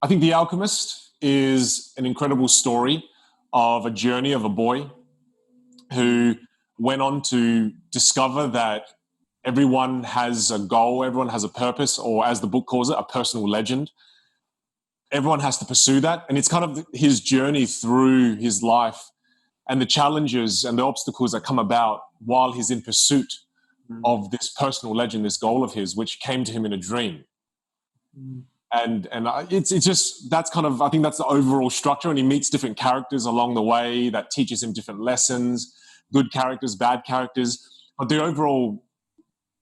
I think The Alchemist is an incredible story of a journey of a boy who went on to discover that everyone has a goal, everyone has a purpose, or as the book calls it, a personal legend. Everyone has to pursue that. And it's kind of his journey through his life and the challenges and the obstacles that come about while he's in pursuit of this personal legend, this goal of his, which came to him in a dream. And it's just, that's kind of, I think that's the overall structure. And he meets different characters along the way that teaches him different lessons, good characters, bad characters. But the overall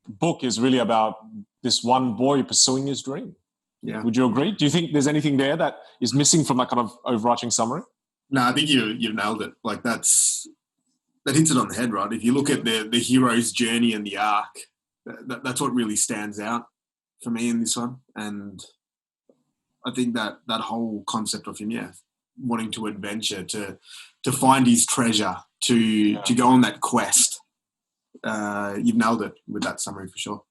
book is really about this one boy pursuing his dream. Yeah. Would you agree? Do you think there's anything there that is missing from that kind of overarching summary? No, I think you've nailed it. Like that hits it on the head, right? If you look at the hero's journey and the arc, that's what really stands out for me in this one. And I think that whole concept of him, wanting to adventure, to find his treasure, to go on that quest. You've nailed it with that summary for sure.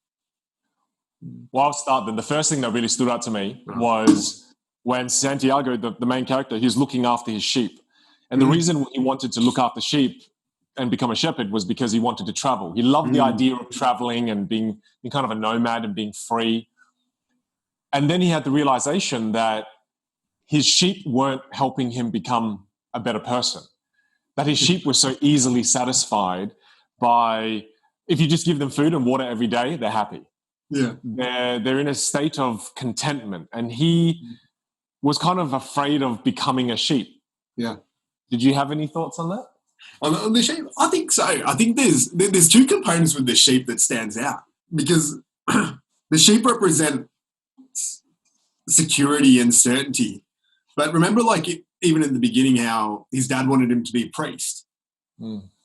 Well, I'll start then. The first thing that really stood out to me was when Santiago, the main character, he was looking after his sheep. And the reason he wanted to look after sheep and become a shepherd was because he wanted to travel. He loved the idea of traveling and being kind of a nomad and being free. And then he had the realization that his sheep weren't helping him become a better person, that his sheep were so easily satisfied by, if you just give them food and water every day, they're happy. Yeah. They're in a state of contentment. And he was kind of afraid of becoming a sheep. Yeah. Did you have any thoughts on that? On the sheep? I think so. I think there's two components with the sheep that stands out, because the sheep represent security and certainty. But remember, like, even in the beginning, how his dad wanted him to be a priest,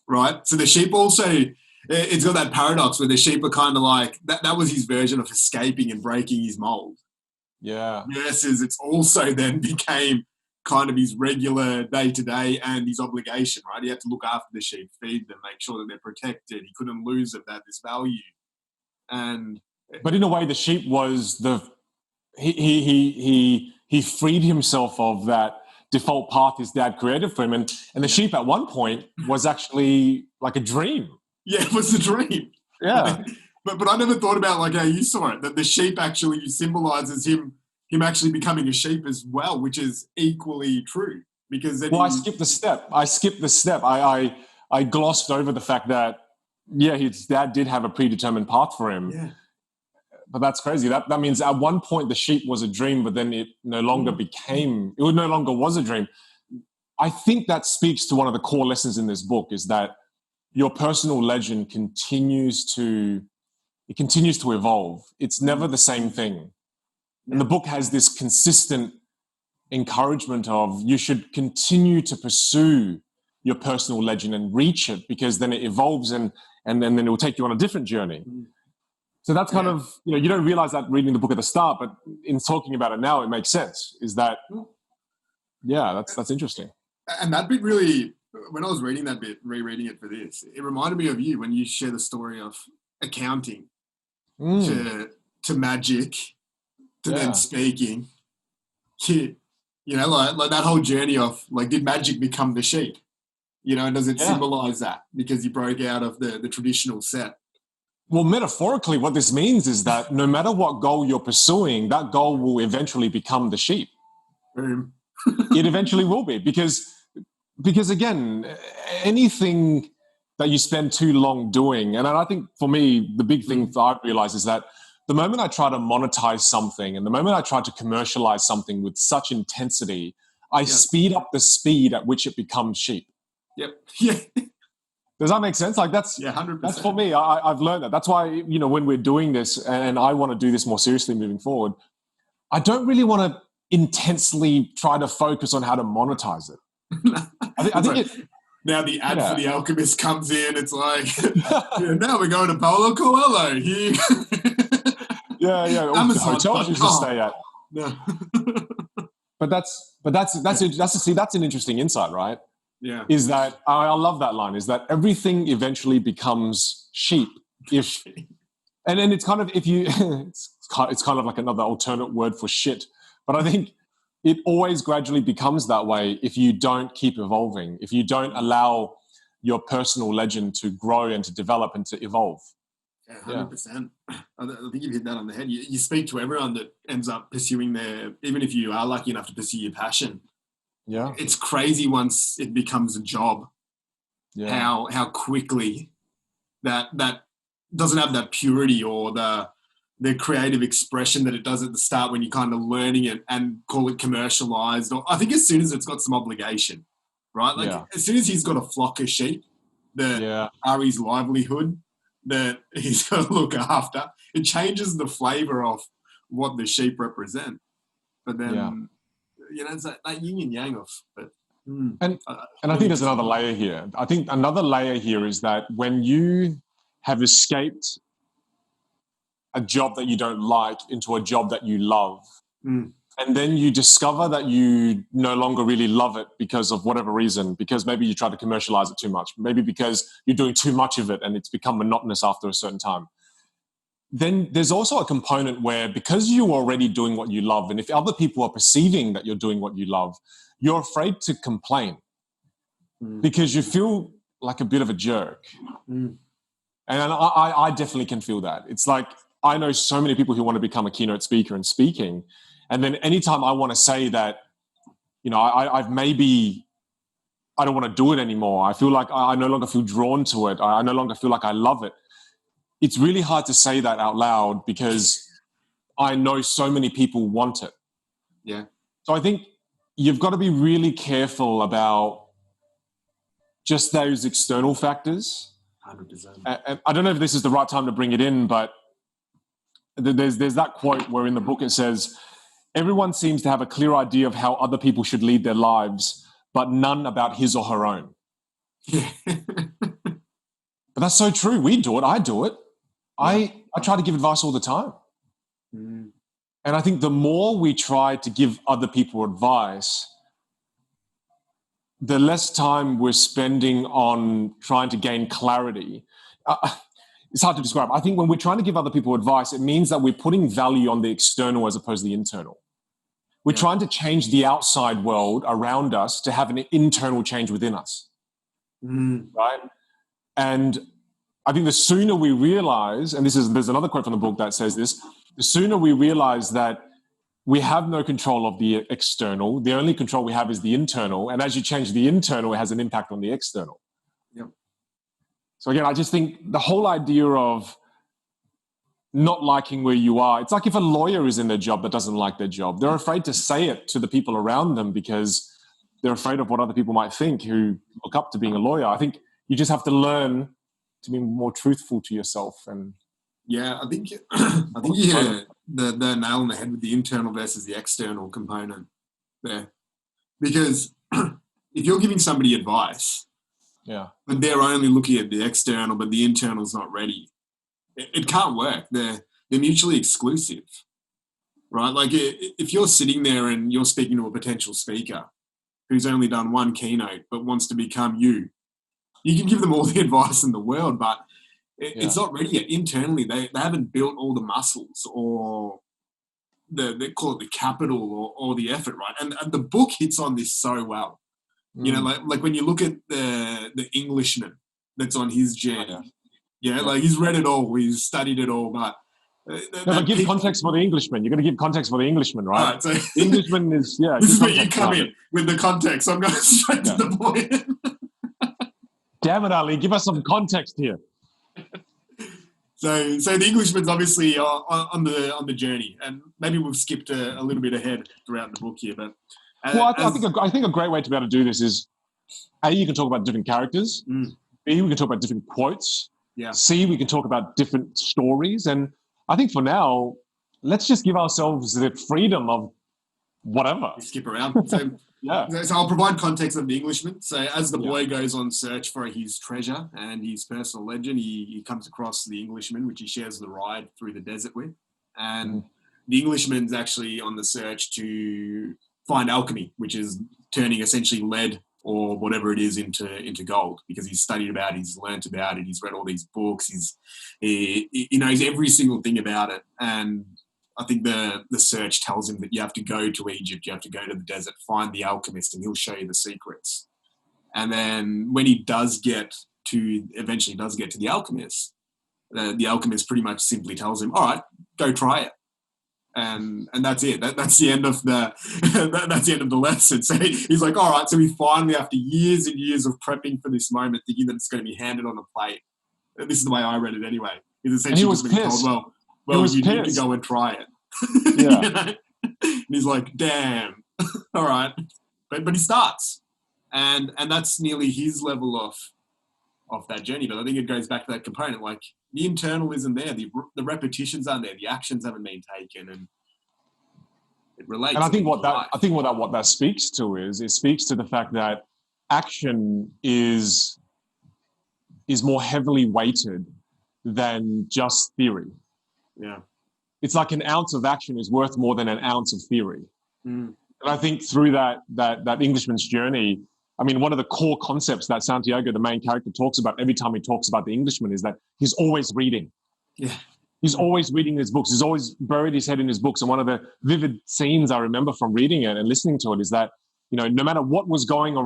right? So the sheep also, it's got that paradox where the sheep are kind of like, that was his version of escaping and breaking his mold. Yeah. Versus it's also then became kind of his regular day-to-day and his obligation, right? He had to look after the sheep, feed them, make sure that they're protected. He couldn't lose it, that this value. But in a way, the sheep was he freed himself of that default path his dad created for him. And the sheep at one point was actually like a dream. Yeah, it was a dream. Yeah. But I never thought about like how you saw it, that the sheep actually symbolizes him actually becoming a sheep as well, which is equally true. Because I skipped the step. I glossed over the fact that, his dad did have a predetermined path for him. Yeah. But that's crazy. That means at one point the sheep was a dream, but then it no longer was a dream. I think that speaks to one of the core lessons in this book, is that your personal legend continues to evolve. It's never the same thing. And the book has this consistent encouragement of you should continue to pursue your personal legend and reach it, because then it evolves and then it will take you on a different journey. So that's kind of, you don't realize that reading the book at the start, but in talking about it now, it makes sense. Is that, that's interesting. And that bit really, when I was reading that bit, rereading it for this, it reminded me of you when you share the story of accounting to magic to then speaking. Like that whole journey of like, did magic become the sheep? And does it symbolize that because you broke out of the traditional set? Well, metaphorically, what this means is that no matter what goal you're pursuing, that goal will eventually become the sheep. It eventually will be, because again, anything that you spend too long doing, and I think for me, the big thing that I realize is that the moment I try to monetize something and the moment I try to commercialize something with such intensity, I speed up the speed at which it becomes sheep. Yep. Yeah. Does that make sense? Like 100%. That's for me. I've learned that. That's why, when we're doing this and I want to do this more seriously moving forward, I don't really want to intensely try to focus on how to monetize it. I think now the ad for the Alchemist comes in. It's like, now we're going to Paulo Coelho here. Amazon hotels you should stay at. No. But that's an interesting insight, right? Yeah. Is that I love that line, is that everything eventually becomes sheep. And then it's kind of, it's kind of like another alternate word for shit. But I think it always gradually becomes that way if you don't keep evolving, if you don't allow your personal legend to grow and to develop and to evolve. Yeah, 100%. I think you've hit that on the head. You speak to everyone that ends up pursuing even if you are lucky enough to pursue your passion. Yeah. It's crazy once it becomes a job, how quickly that doesn't have that purity or the creative expression that it does at the start when you're kind of learning it and call it commercialized. Or I think as soon as it's got some obligation, right? Like as soon as he's got a flock of sheep that are his livelihood, that he's got to look after, it changes the flavor of what the sheep represent. But then, it's that yin and yang of it. And I think there's another layer here. I think another layer here is that when you have escaped a job that you don't like into a job that you love, and then you discover that you no longer really love it because of whatever reason, because maybe you try to commercialize it too much, maybe because you're doing too much of it and it's become monotonous after a certain time. Then there's also a component where because you're already doing what you love, and if other people are perceiving that you're doing what you love, you're afraid to complain because you feel like a bit of a jerk. And I definitely can feel that. It's like I know so many people who want to become a keynote speaker and speaking. And then anytime I want to say that, I don't want to do it anymore. I feel like I no longer feel drawn to it. I no longer feel like I love it. It's really hard to say that out loud because I know so many people want it. Yeah. So I think you've got to be really careful about just those external factors. 100%. And I don't know if this is the right time to bring it in, but there's that quote where in the book it says, everyone seems to have a clear idea of how other people should lead their lives, but none about his or her own. But that's so true. We do it. I do it. Yeah. I try to give advice all the time. And I think the more we try to give other people advice, the less time we're spending on trying to gain clarity. It's hard to describe. I think when we're trying to give other people advice, it means that we're putting value on the external as opposed to the internal. We're trying to change the outside world around us to have an internal change within us. Right? And I think the sooner we realize, and there's another quote from the book that says this, the sooner we realize that we have no control of the external, the only control we have is the internal, and as you change the internal, it has an impact on the external. Yep. So again, I just think the whole idea of not liking where you are, it's like if a lawyer is in their job that doesn't like their job, they're afraid to say it to the people around them because they're afraid of what other people might think who look up to being a lawyer. I think you just have to learn to be more truthful to yourself. And I think you hit the nail on the head with the internal versus the external component there. Because if you're giving somebody advice, but they're only looking at the external, but the internal's not ready, it can't work. They're mutually exclusive, right? Like if you're sitting there and you're speaking to a potential speaker who's only done one keynote but wants to become you can give them all the advice in the world, but it's not ready yet. Internally, they haven't built all the muscles or they call it the capital or the effort, right? And the book hits on this so well. Like when you look at the Englishman that's on his journey, like he's read it all, he's studied it all, but give context for the Englishman. You're going to give context for the Englishman, right? So the Englishman is this is where you come in with the context. I'm going straight to the point. Damn it, Ali! Give us some context here. So the Englishman's obviously on the journey, and maybe we've skipped a little bit ahead throughout the book here. But I think a great way to be able to do this is A, you can talk about different characters. B, we can talk about different quotes. C, we can talk about different stories. And I think for now, let's just give ourselves the freedom of whatever. We skip around. So I'll provide context of the Englishman. So as the boy goes on search for his treasure and his personal legend, he comes across the Englishman, which he shares the ride through the desert with. And the Englishman's actually on the search to find alchemy, which is turning essentially lead or whatever it is into gold, because he's studied about it, he's learnt about it, he's read all these books, he knows every single thing about it. And I think the search tells him that you have to go to Egypt, you have to go to the desert, find the alchemist, and he'll show you the secrets. And then when he eventually does get to the alchemist, the alchemist pretty much simply tells him, all right, go try it. And that's it. That's the end of that's the end of the lesson. So he's like, all right, so we finally, after years and years of prepping for this moment, thinking that it's going to be handed on a plate. This is the way I read it anyway. He's essentially just being told, well, you need to go and try it. Yeah. You know? And he's like, damn, all right. But he starts. And that's nearly his level of that journey. But I think it goes back to that component, like the internal isn't there, the repetitions aren't there, the actions haven't been taken, and it relates. And I think what that speaks to is, it speaks to the fact that action is more heavily weighted than just theory. Yeah. It's like an ounce of action is worth more than an ounce of theory. Mm. And I think through that Englishman's journey, I mean, one of the core concepts that Santiago, the main character, talks about every time he talks about the Englishman is that he's always reading. Yeah. He's always reading his books. He's always buried his head in his books. And one of the vivid scenes I remember from reading it and listening to it is that, you know, no matter what was going on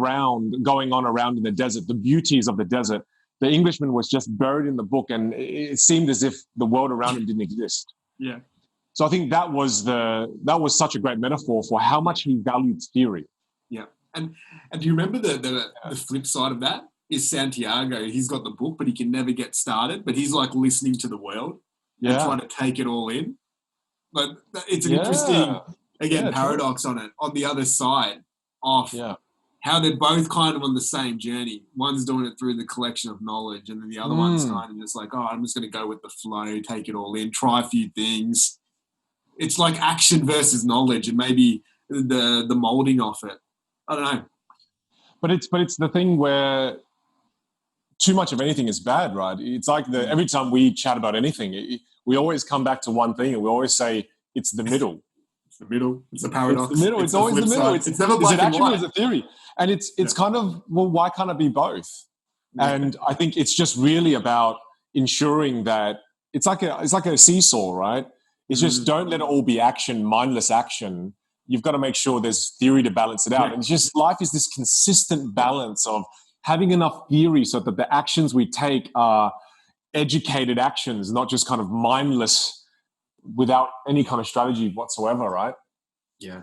around in the desert, the beauties of the desert, the Englishman was just buried in the book, and it seemed as if the world around him didn't exist. Yeah. So I think that was such a great metaphor for how much he valued theory. Yeah. And do you remember the flip side of that is Santiago? He's got the book, but he can never get started. But he's like listening to the world and trying to take it all in. But it's an interesting, paradox on it. On the other side of how they're both kind of on the same journey. One's doing it through the collection of knowledge, and then the other one's kind of just like, oh, I'm just going to go with the flow, take it all in, try a few things. It's like action versus knowledge, and maybe the molding of it. I don't know. But it's the thing where too much of anything is bad, right? It's like every time we chat about anything, we always come back to one thing, and we always say it's the middle. It's the middle. It's the paradox. It's the middle. It's always the middle. It's never black and white. Is it action or is it theory? And it's kind of, well, why can't it be both? Yeah. And I think it's just really about ensuring that it's like a seesaw, right? It's just don't let it all be action, mindless action. You've got to make sure there's theory to balance it out. And it's just, life is this consistent balance of having enough theory so that the actions we take are educated actions, not just kind of mindless without any kind of strategy whatsoever, right? Yeah.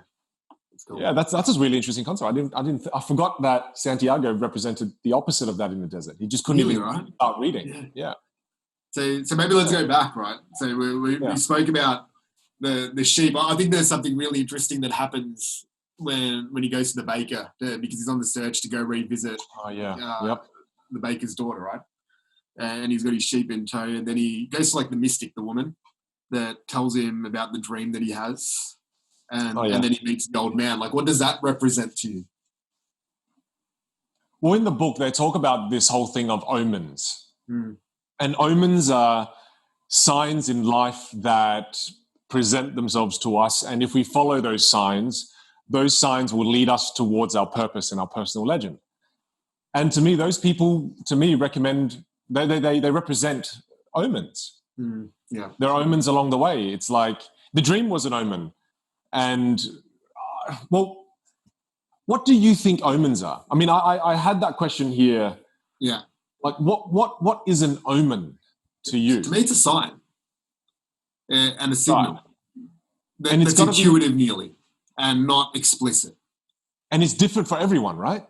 That's cool. Yeah, that's a really interesting concept. I forgot that Santiago represented the opposite of that in the desert. He just couldn't even start reading. Yeah. So maybe let's go back, right? So we spoke about the sheep. I think there's something really interesting that happens when he goes to the baker, because he's on the search to go revisit the baker's daughter, right? And he's got his sheep in tow, and then he goes to like the mystic, the woman that tells him about the dream that he has, and then he meets the old man. Like, what does that represent to you? Well, in the book, they talk about this whole thing of omens. Mm. And omens are signs in life that present themselves to us. And if we follow those signs will lead us towards our purpose and our personal legend. And to me, those people, recommend, they represent omens. Mm. Yeah. There are omens along the way. It's like the dream was an omen. And, well, what do you think omens are? I mean, I had that question here. Yeah. Like, what is an omen to you? To me, it's a sign and a signal. Right. And it's intuitive nearly and not explicit. And it's different for everyone, right?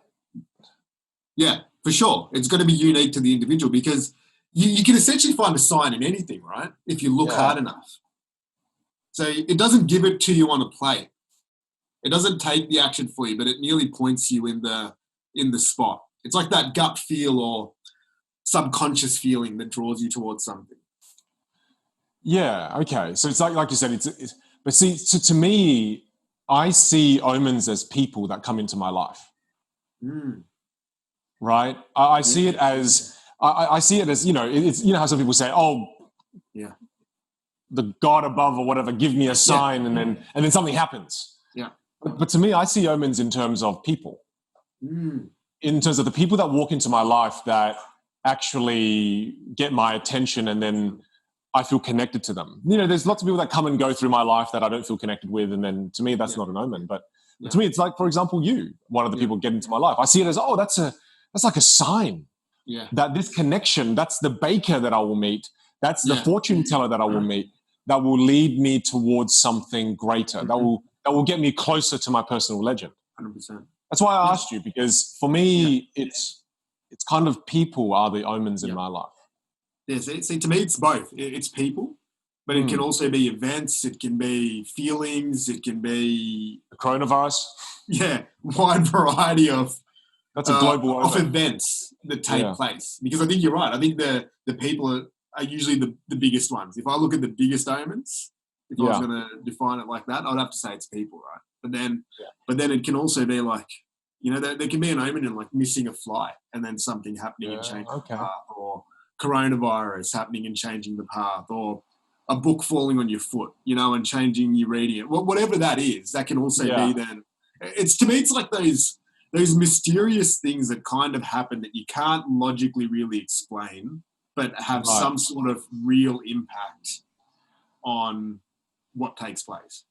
Yeah, for sure. It's got to be unique to the individual, because you can essentially find a sign in anything, right? If you look hard enough. So it doesn't give it to you on a plate. It doesn't take the action for you, but it nearly points you in the spot. It's like that gut feel or subconscious feeling that draws you towards something. Yeah, okay. So it's like you said, but see, to me, I see omens as people that come into my life. Mm. Right? I see it as, I see it as, it's, how some people say, the God above or whatever, give me a sign, and then something happens. Yeah. But to me, I see omens in terms of people. Mm. In terms of the people that walk into my life that actually get my attention and then I feel connected to them. There's lots of people that come and go through my life that I don't feel connected with, and then to me that's not an omen. But to me, it's like, for example, one of the people get into my life. I see it as, that's like a sign that this connection, that's the baker that I will meet, that's the fortune teller that I will meet, that will lead me towards something greater, that will get me closer to my personal legend. 100%. That's why I asked you, because for me, it's kind of people are the omens in my life. Yeah, see, to me, it's both. It's people, but it can also be events. It can be feelings. It can be the coronavirus. Yeah, wide variety of that's a global of events that take place. Because I think you're right. I think the people are usually the biggest ones. If I look at the biggest omens, if I was going to define it like that, I'd have to say it's people, right? But then it can also be like, there can be an omen in like missing a flight and then something happening and changing the path, or coronavirus happening and changing the path, or a book falling on your foot, and changing your reading it. Whatever that is, that can also be then. To me, it's like those mysterious things that kind of happen that you can't logically really explain, but have some sort of real impact on what takes place.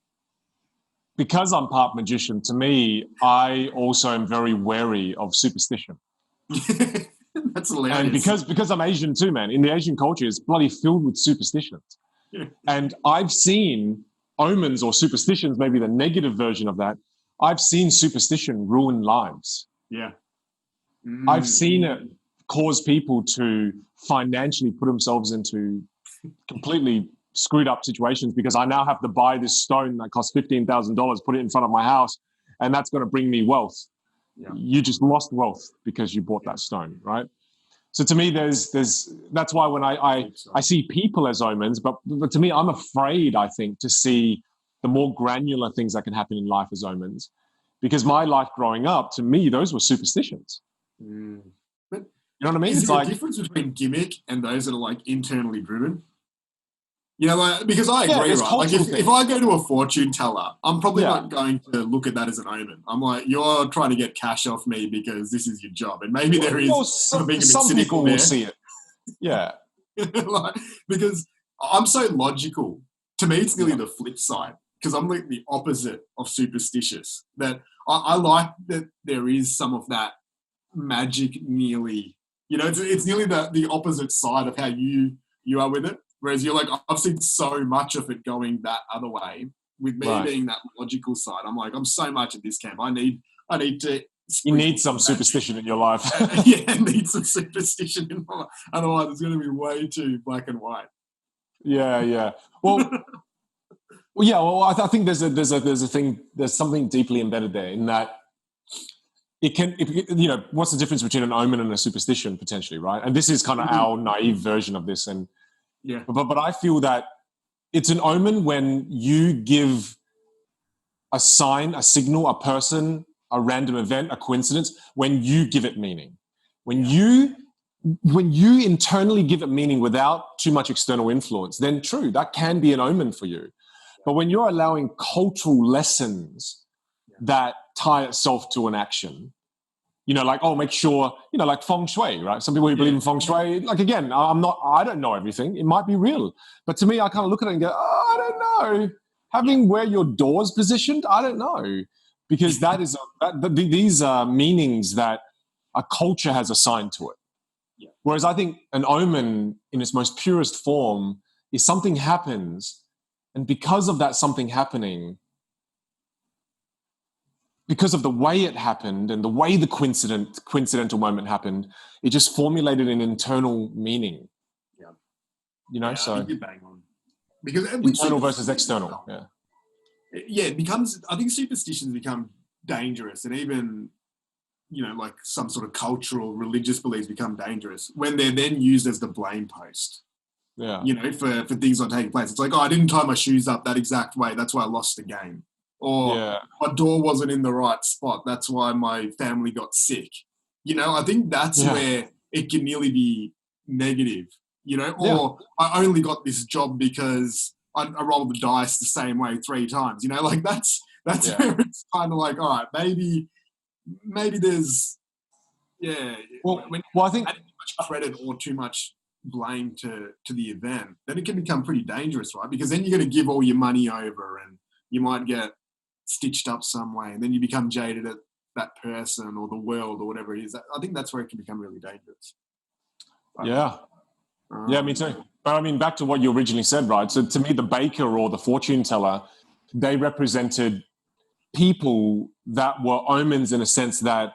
Because I'm part magician, to me, I also am very wary of superstition. That's hilarious. And because I'm Asian too, man, in the Asian culture, it's bloody filled with superstitions. And I've seen omens or superstitions, maybe the negative version of that. I've seen superstition ruin lives. Yeah. I've seen it cause people to financially put themselves into completely screwed up situations, because I now have to buy this stone that costs $15,000, put it in front of my house, and that's going to bring me wealth. Yeah. You just lost wealth because you bought that stone, right? So to me, that's why when I see people as omens, but to me, I'm afraid, I think, to see the more granular things that can happen in life as omens, because my life growing up, to me, those were superstitions. But you know what I mean? Is there a difference between gimmick and those that are like internally driven? Because I agree, right? Like if I go to a fortune teller, I'm probably not going to look at that as an omen. I'm like, you're trying to get cash off me because this is your job. And maybe there is some people will see it. Yeah. Because I'm so logical. To me, it's nearly the flip side, because I'm like the opposite of superstitious. That I like that there is some of that magic nearly, it's nearly the opposite side of how you are with it. Whereas you're like, I've seen so much of it going that other way. With me being that logical side, I'm like, I'm so much at this camp. I need to. You need some superstition in your life. I need some superstition in my life. Otherwise, it's going to be way too black and white. Yeah. Well, I think there's a thing. There's something deeply embedded there in that. What's the difference between an omen and a superstition potentially, right? And this is kind of our naive version of this, and. Yeah. But I feel that it's an omen when you give a sign, a signal, a person, a random event, a coincidence, when you give it meaning. When you internally give it meaning without too much external influence, then true, that can be an omen for you. But when you're allowing cultural lessons that tie itself to an action, make sure, like feng shui, right? Some people who believe in feng shui, like, again, I don't know everything. It might be real. But to me, I kind of look at it and go, I don't know. Having where your door's positioned, I don't know. Because these are meanings that a culture has assigned to it. Yeah. Whereas I think an omen in its most purest form is something happens, and because of that something happening, because of the way it happened and the way the coincidental moment happened, it just formulated an internal meaning. Yeah. So I think you're bang on. Because internal versus external. It becomes, I think superstitions become dangerous, and even, like some sort of cultural, religious beliefs become dangerous when they're then used as the blame post. Yeah. For things not taking place. It's like, I didn't tie my shoes up that exact way. That's why I lost the game. Or my door wasn't in the right spot. That's why my family got sick. I think that's where it can nearly be negative, or I only got this job because I rolled the dice the same way 3 times, like that's where it's kind of like, all right, maybe there's, I think too much credit or too much blame to the event, then it can become pretty dangerous, right? Because then you're going to give all your money over and you might get stitched up some way, and then you become jaded at that person or the world or whatever it is. I think that's where it can become really dangerous. Yeah. Yeah, me too. But I mean, back to what you originally said, right? So to me, the baker or the fortune teller, they represented people that were omens in a sense that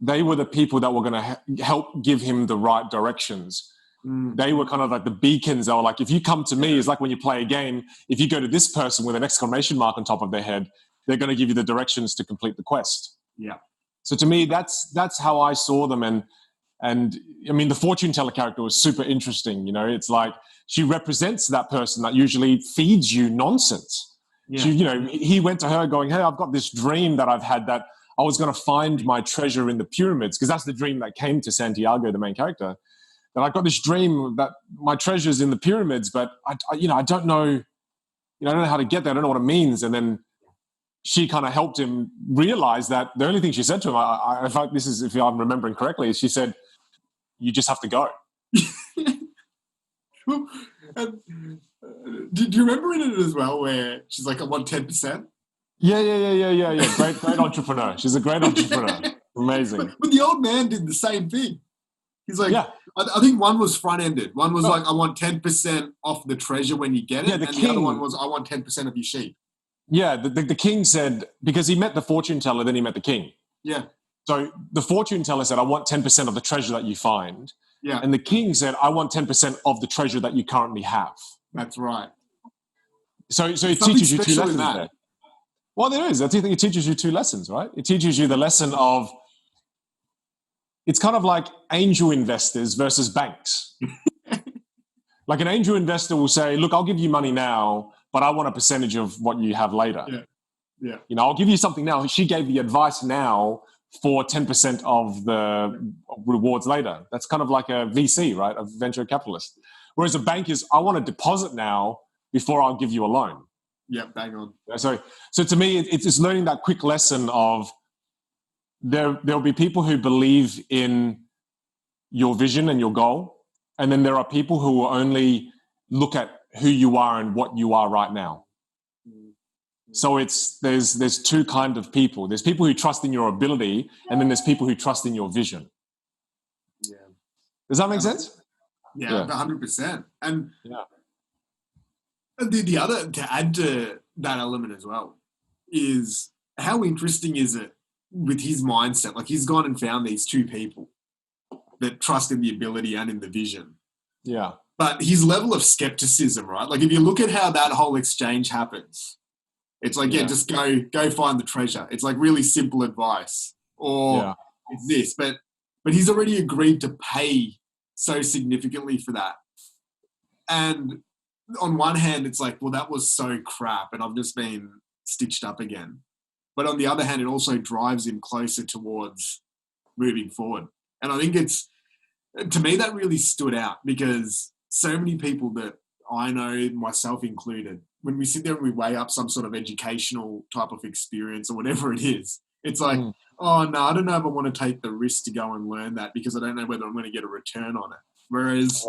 they were the people that were going to help give him the right directions. They were kind of like the beacons. They were like, if you come to me, it's like when you play a game, if you go to this person with an exclamation mark on top of their head, they're going to give you the directions to complete the quest. Yeah. So to me, that's how I saw them. And I mean, the fortune teller character was super interesting. You know, it's like she represents that person that usually feeds you nonsense. Yeah. She, you know, he went to her going, hey, I've got this dream that I've had that I was going to find my treasure in the pyramids, because that's the dream that came to Santiago, the main character. That I got this dream that my treasure's in the pyramids, but I don't know, I don't know how to get there. I don't know what it means. And then she kind of helped him realize that the only thing she said to him, in fact, this is, if I'm remembering correctly, is she said, you just have to go. Did you remember in it as well where she's like, I want 10%? Yeah. Great entrepreneur. She's a great entrepreneur. Amazing. But the old man did the same thing. He's like, yeah. I think one was front-ended. One was like, I want 10% off the treasure when you get it. And the other one was, I want 10% of your sheep. Yeah, the king said, because he met the fortune teller, then he met the king. Yeah. So the fortune teller said, I want 10% of the treasure that you find. Yeah. And the king said, I want 10% of the treasure that you currently have. That's right. So it teaches you two lessons there. Well, there is. I think it teaches you two lessons, right? It teaches you the lesson of, it's kind of like angel investors versus banks. Like an angel investor will say, look, I'll give you money now, but I want a percentage of what you have later. Yeah. You know, I'll give you something now. She gave the advice now for 10% of the rewards later. That's kind of like a VC, right? A venture capitalist. Whereas a bank is, I want a deposit now before I'll give you a loan. Yeah, bang on. So to me, it's learning that quick lesson of there'll be people who believe in your vision and your goal. And then there are people who will only look at who you are and what you are right now. So there's two kind of people. There's people who trust in your ability, and then there's people who trust in your vision. Yeah. Does that make sense? Yeah, 100%. And the other, to add to that element as well, is how interesting is it with his mindset? Like, he's gone and found these two people that trust in the ability and in the vision. Yeah. But his level of skepticism, right? Like, if you look at how that whole exchange happens, it's like, just go find the treasure. It's like really simple advice. Or it's this. But he's already agreed to pay so significantly for that. And on one hand, it's like, well, that was so crap and I've just been stitched up again. But on the other hand, it also drives him closer towards moving forward. And I think to me, that really stood out, because so many people that I know, myself included, when we sit there and we weigh up some sort of educational type of experience or whatever it is, it's like, oh, no, I don't know if I want to take the risk to go and learn that, because I don't know whether I'm going to get a return on it. Whereas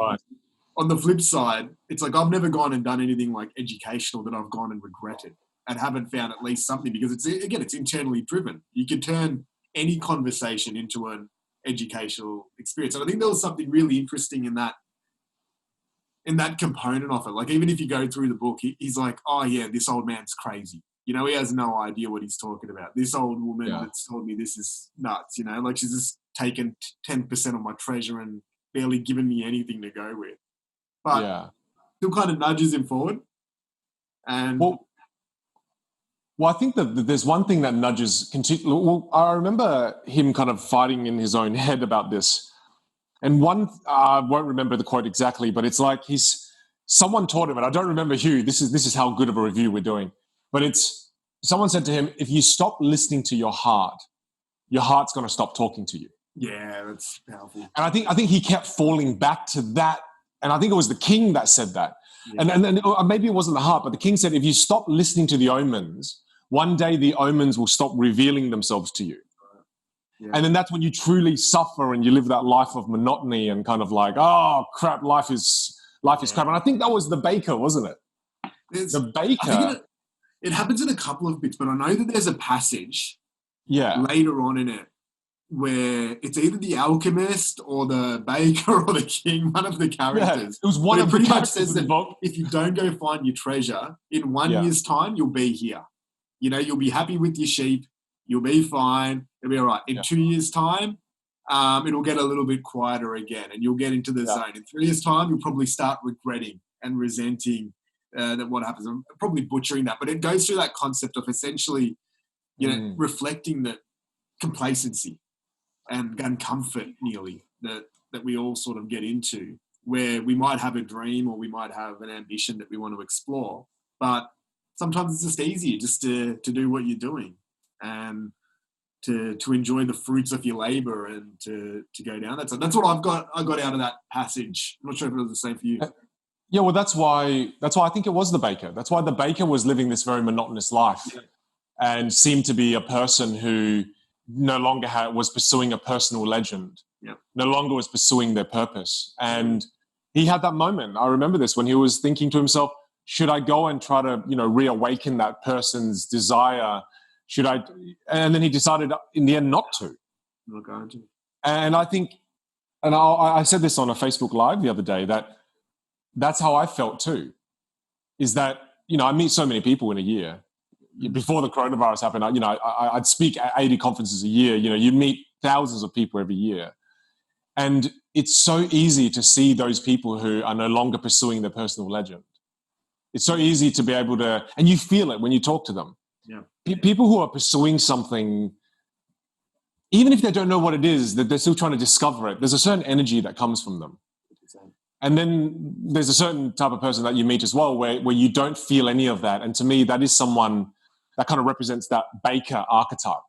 on the flip side, it's like, I've never gone and done anything like educational that I've gone and regretted and haven't found at least something, because it's internally driven. You can turn any conversation into an educational experience. And I think there was something really interesting in that component of it. Like, even if you go through the book, he's like, oh yeah, this old man's crazy. You know, he has no idea what he's talking about. This old woman that's told me this is nuts, you know, like, she's just taken 10% of my treasure and barely given me anything to go with. But still kind of nudges him forward. And well, I think that there's one thing that nudges. Well, I remember him kind of fighting in his own head about this. And I won't remember the quote exactly, but it's like someone taught him, and I don't remember who. This is how good of a review we're doing. But someone said to him, if you stop listening to your heart's going to stop talking to you. Yeah, that's powerful. And I think he kept falling back to that. And I think it was the king that said that. Yeah. And maybe it wasn't the heart, but the king said, if you stop listening to the omens, one day the omens will stop revealing themselves to you. And then that's when you truly suffer and you live that life of monotony and kind of like, oh crap, life is crap. And I think that was the baker, wasn't it? The baker. I think it happens in a couple of bits, but I know that there's a passage later on in it where it's either the alchemist or the baker or the king, one of the characters. It was one of the pretty much characters says that book. if you don't go find your treasure, in 1 year's time, you'll be here. You know, you'll be happy with your sheep. You'll be fine. It'll be all right. In 2 years' time, it'll get a little bit quieter again and you'll get into the zone. In 3 years' time, you'll probably start regretting and resenting that what happens. I'm probably butchering that, but it goes through that concept of essentially, you know, reflecting that complacency and comfort nearly that we all sort of get into, where we might have a dream or we might have an ambition that we want to explore, but sometimes it's just easier just to do what you're doing and to enjoy the fruits of your labor and to go down. That's what I got out of that passage. I'm not sure if it was the same for you. Yeah, well, that's why I think it was the baker. That's why the baker was living this very monotonous life and seemed to be a person who no longer was pursuing a personal legend, no longer was pursuing their purpose. And he had that moment. I remember this when he was thinking to himself, should I go and try to, reawaken that person's desire? Should I? And then he decided in the end not to. I'm not going to. And I think, and I said this on a Facebook Live the other day, that's how I felt too, is that, I meet so many people in a year. Before the coronavirus happened, I'd speak at 80 conferences a year. You meet thousands of people every year. And it's so easy to see those people who are no longer pursuing their personal legend. It's so easy to be able to, and you feel it when you talk to them. Yeah. People who are pursuing something, even if they don't know what it is, that they're still trying to discover it, there's a certain energy that comes from them. And then there's a certain type of person that you meet as well where you don't feel any of that. And to me, that is someone that kind of represents that baker archetype,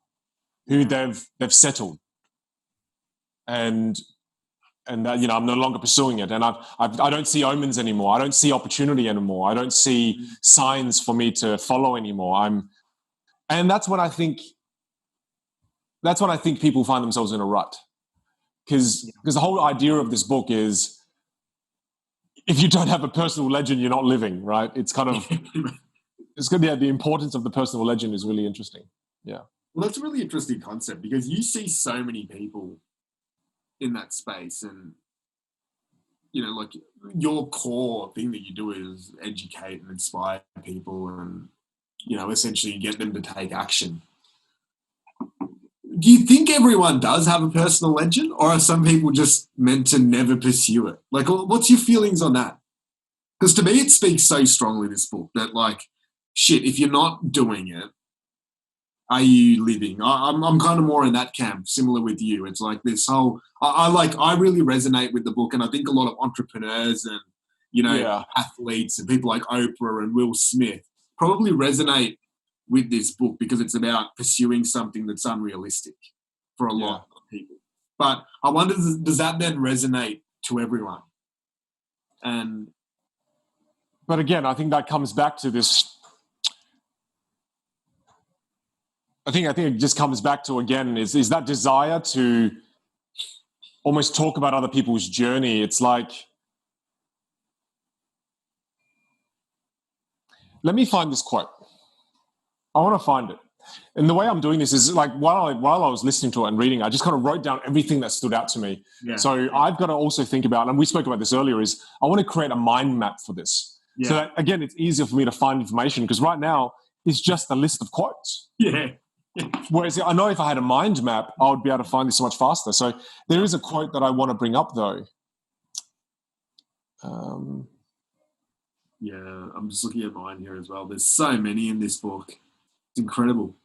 who they've settled. And that, I'm no longer pursuing it. And I don't see omens anymore. I don't see opportunity anymore. I don't see signs for me to follow anymore. And that's when I think people find themselves in a rut. Because the whole idea of this book is, if you don't have a personal legend, you're not living, right? It's kind of, it's good. Yeah, the importance of the personal legend is really interesting. Yeah. Well, that's a really interesting concept because you see so many people in that space and, like your core thing that you do is educate and inspire people and, essentially get them to take action. Do you think everyone does have a personal legend or are some people just meant to never pursue it? Like, what's your feelings on that? Because to me, it speaks so strongly, this book, that like, shit, if you're not doing it, are you living? I'm kind of more in that camp, similar with you. It's like this whole, I really resonate with the book and I think a lot of entrepreneurs and, athletes and people like Oprah and Will Smith probably resonate with this book because it's about pursuing something that's unrealistic for a lot of people. But I wonder, does that then resonate to everyone? But again, I think that comes back to this. I think it just comes back to, again, is that desire to almost talk about other people's journey. It's like, let me find this quote. I want to find it. And the way I'm doing this is like while I was listening to it and reading, I just kind of wrote down everything that stood out to me. Yeah. So I've got to also think about, and we spoke about this earlier, is I want to create a mind map for this. Yeah. So that, again, it's easier for me to find information because right now it's just a list of quotes. Yeah. Whereas I know if I had a mind map, I would be able to find this so much faster. So there is a quote that I want to bring up though. Yeah, I'm just looking at mine here as well. There's so many in this book. It's incredible.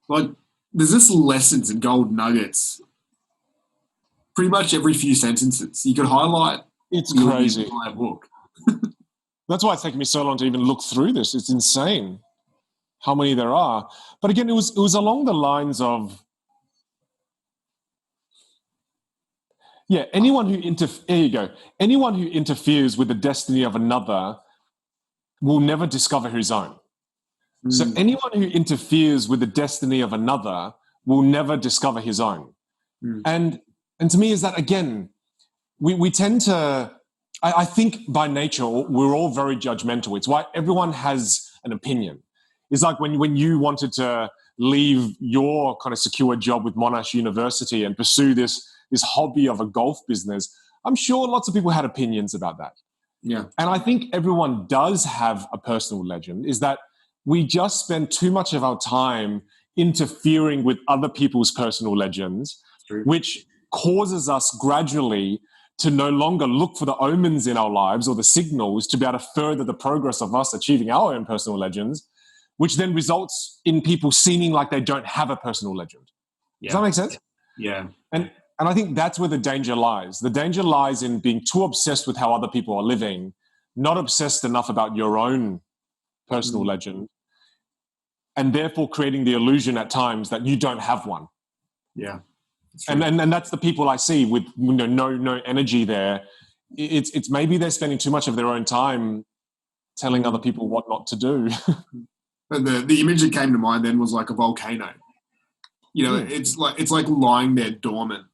Like, there's just lessons and gold nuggets pretty much every few sentences. You could highlight. It's crazy. The entire book. That's why it's taken me so long to even look through this. It's insane how many there are. But again, it was along the lines of, Yeah, there you go. Anyone who interferes with the destiny of another will never discover his own. So Mm, anyone who interferes with the destiny of another will never discover his own. mm, And to me is that, again, we tend to, I think by nature, we're all very judgmental. It's why everyone has an opinion. It's like when you wanted to leave your kind of secure job with Monash University and pursue this hobby of a golf business, I'm sure lots of people had opinions about that. yeah. And I think everyone does have a personal legend, is that we just spend too much of our time interfering with other people's personal legends, True. which causes us gradually to no longer look for the omens in our lives or the signals to be able to further the progress of us achieving our own personal legends, which then results in people seeming like they don't have a personal legend. Does that make sense? Yeah. And I think that's where the danger lies. The danger lies in being too obsessed with how other people are living, not obsessed enough about your own personal legend, and therefore creating the illusion at times that you don't have one. Yeah. And that's the people I see with no energy there. It's maybe they're spending too much of their own time telling other people what not to do. But the image that came to mind then was like a volcano. You know, it's like lying there dormant,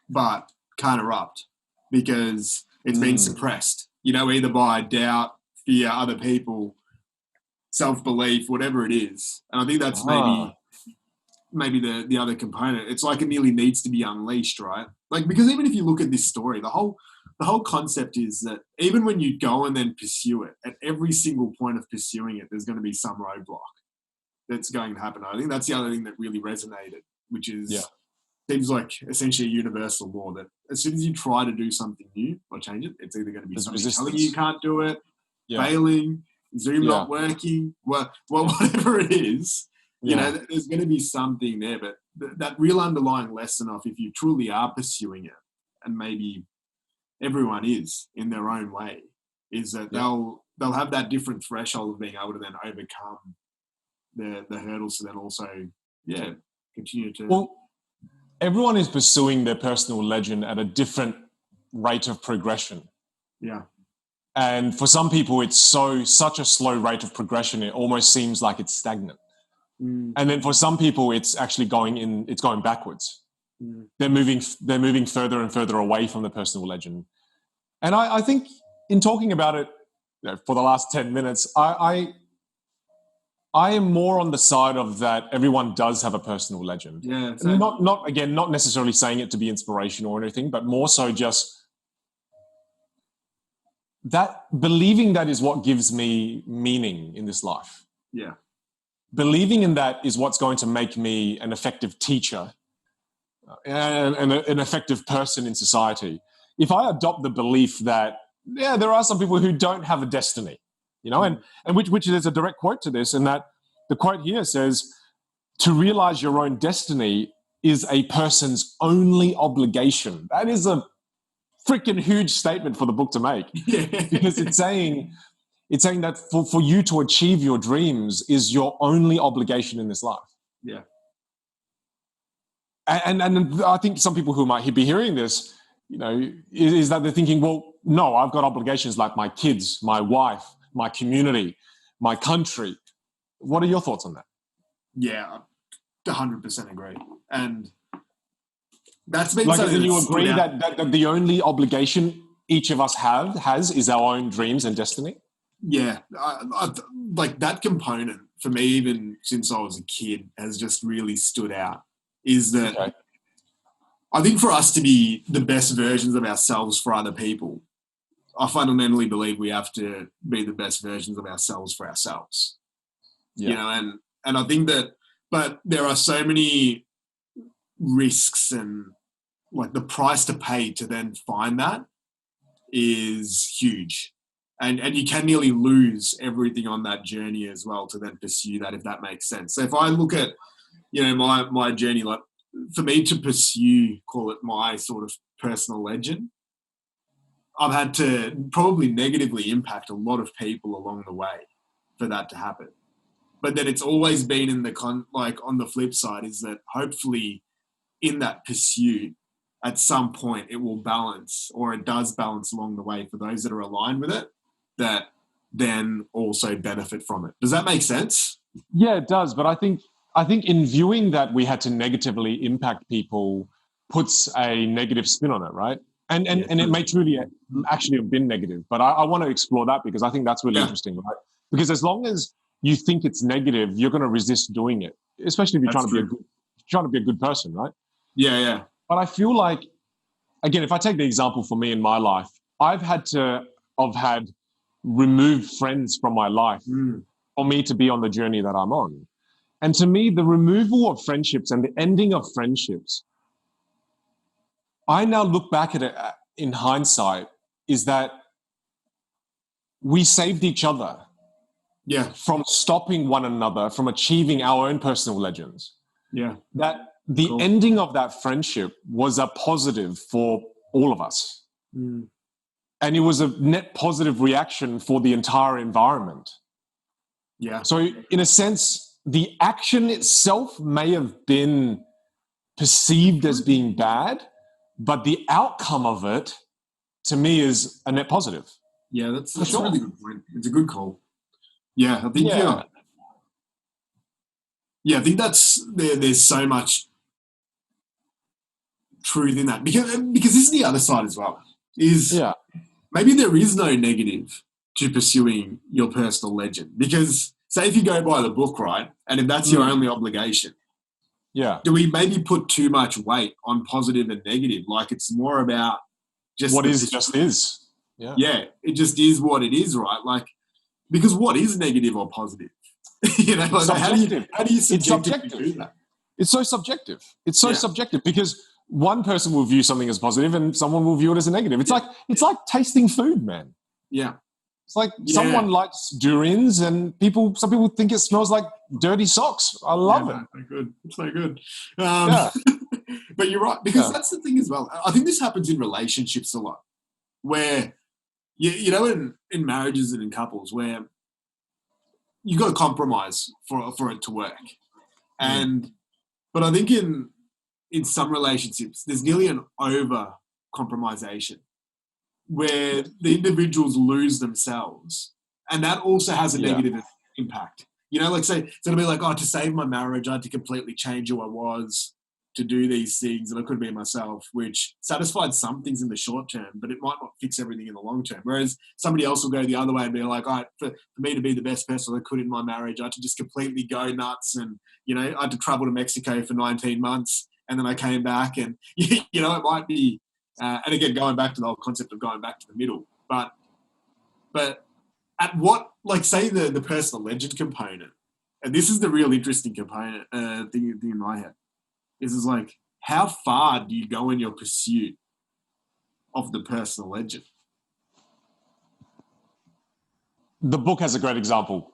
but can't erupt because it's been suppressed. You know, either by doubt, fear, other people, self-belief, whatever it is. And I think that's maybe the other component. It's like it nearly needs to be unleashed, right? Like, because even if you look at this story, the whole concept is that even when you go and then pursue it, at every single point of pursuing it, there's going to be some roadblock that's going to happen. I think that's the other thing that really resonated, which is seems like essentially a universal law that as soon as you try to do something new or change it, it's either going to be something telling you can't do it, failing, Zoom not working, well, whatever it is. You know, there's going to be something there, but that real underlying lesson of if you truly are pursuing it, and maybe everyone is in their own way, is that they'll have that different threshold of being able to then overcome the hurdles to then also continue to. Well, everyone is pursuing their personal legend at a different rate of progression. Yeah. And for some people, it's such a slow rate of progression, it almost seems like it's stagnant. And then for some people, it's actually going backwards. They're moving further and further away from the personal legend. And I think in talking about it for the last 10 minutes, I am more on the side of that everyone does have a personal legend. Yeah. Not necessarily saying it to be inspirational or anything, but more so just that believing that is what gives me meaning in this life. Yeah. Believing in that is what's going to make me an effective teacher and an effective person in society. If I adopt the belief that, there are some people who don't have a destiny, and which there's a direct quote to this, and that the quote here says, to realize your own destiny is a person's only obligation. That is a freaking huge statement for the book to make, because it's saying that for you to achieve your dreams is your only obligation in this life. Yeah. And I think some people who might be hearing this, is that they're thinking, well, no, I've got obligations like my kids, my wife, my community, my country. What are your thoughts on that? Yeah, 100% agree. And that's been like, something. Do you agree that the only obligation each of us has is our own dreams and destiny? Yeah, like that component for me, even since I was a kid, has just really stood out. Is that I think for us to be the best versions of ourselves for other people, I fundamentally believe we have to be the best versions of ourselves for ourselves. Yeah. And I think that, but there are so many risks and like the price to pay to then find that is huge. And you can nearly lose everything on that journey as well to then pursue that, if that makes sense. So if I look at, my journey, like for me to pursue, call it my sort of personal legend, I've had to probably negatively impact a lot of people along the way for that to happen. But then it's always been in the on the flip side is that hopefully in that pursuit, at some point it will balance, or it does balance along the way for those that are aligned with it, that then also benefit from it. Does that make sense? Yeah, it does. But I think in viewing that we had to negatively impact people puts a negative spin on it, right? And it may truly actually have been negative. But I want to explore that because I think that's really interesting, right? Because as long as you think it's negative, you're going to resist doing it, especially if you're trying to be a good person, right? Yeah, yeah. But I feel like, again, if I take the example for me in my life, I've had removed friends from my life for me to be on the journey that I'm on. And to me, the removal of friendships and the ending of friendships, I now look back at it in hindsight, is that we saved each other from stopping one another, from achieving our own personal legends. Yeah. That the ending of that friendship was a positive for all of us. And it was a net positive reaction for the entire environment. Yeah. So in a sense, the action itself may have been perceived as being bad, but the outcome of it, to me, is a net positive. Yeah, that's a really good point. It's a good call. Yeah, I think I think there's so much truth in that, because this is the other side as well. Maybe there is no negative to pursuing your personal legend, because say if you go by the book, right, and if that's your only obligation, do we maybe put too much weight on positive and negative? Like it's more about just what is just is. Yeah, it just is what it is, right? Like, because what is negative or positive? You know, like how do you subjectively do that? It's so subjective. It's so subjective because one person will view something as positive and someone will view it as a negative. It's like tasting food, man. Yeah. It's like someone likes durians and some people think it smells like dirty socks. I love it. It's so good. But you're right, because that's the thing as well. I think this happens in relationships a lot, where, you know, in marriages and in couples, where you got to compromise for it to work. But I think in some relationships, there's nearly an over compromisation where the individuals lose themselves, and that also has a negative impact. You know, like so it'll be like, oh, to save my marriage, I had to completely change who I was to do these things, and I couldn't be myself, which satisfied some things in the short term, but it might not fix everything in the long term. Whereas somebody else will go the other way and be like, all right, for me to be the best person I could in my marriage, I had to just completely go nuts, and, you know, I had to travel to Mexico for 19 months, and then I came back, and, you know, it might be, and again, going back to the whole concept of going back to the middle, but at what, like, say the personal legend component, and this is the real interesting component thing in my head, is like, how far do you go in your pursuit of the personal legend? The book has a great example.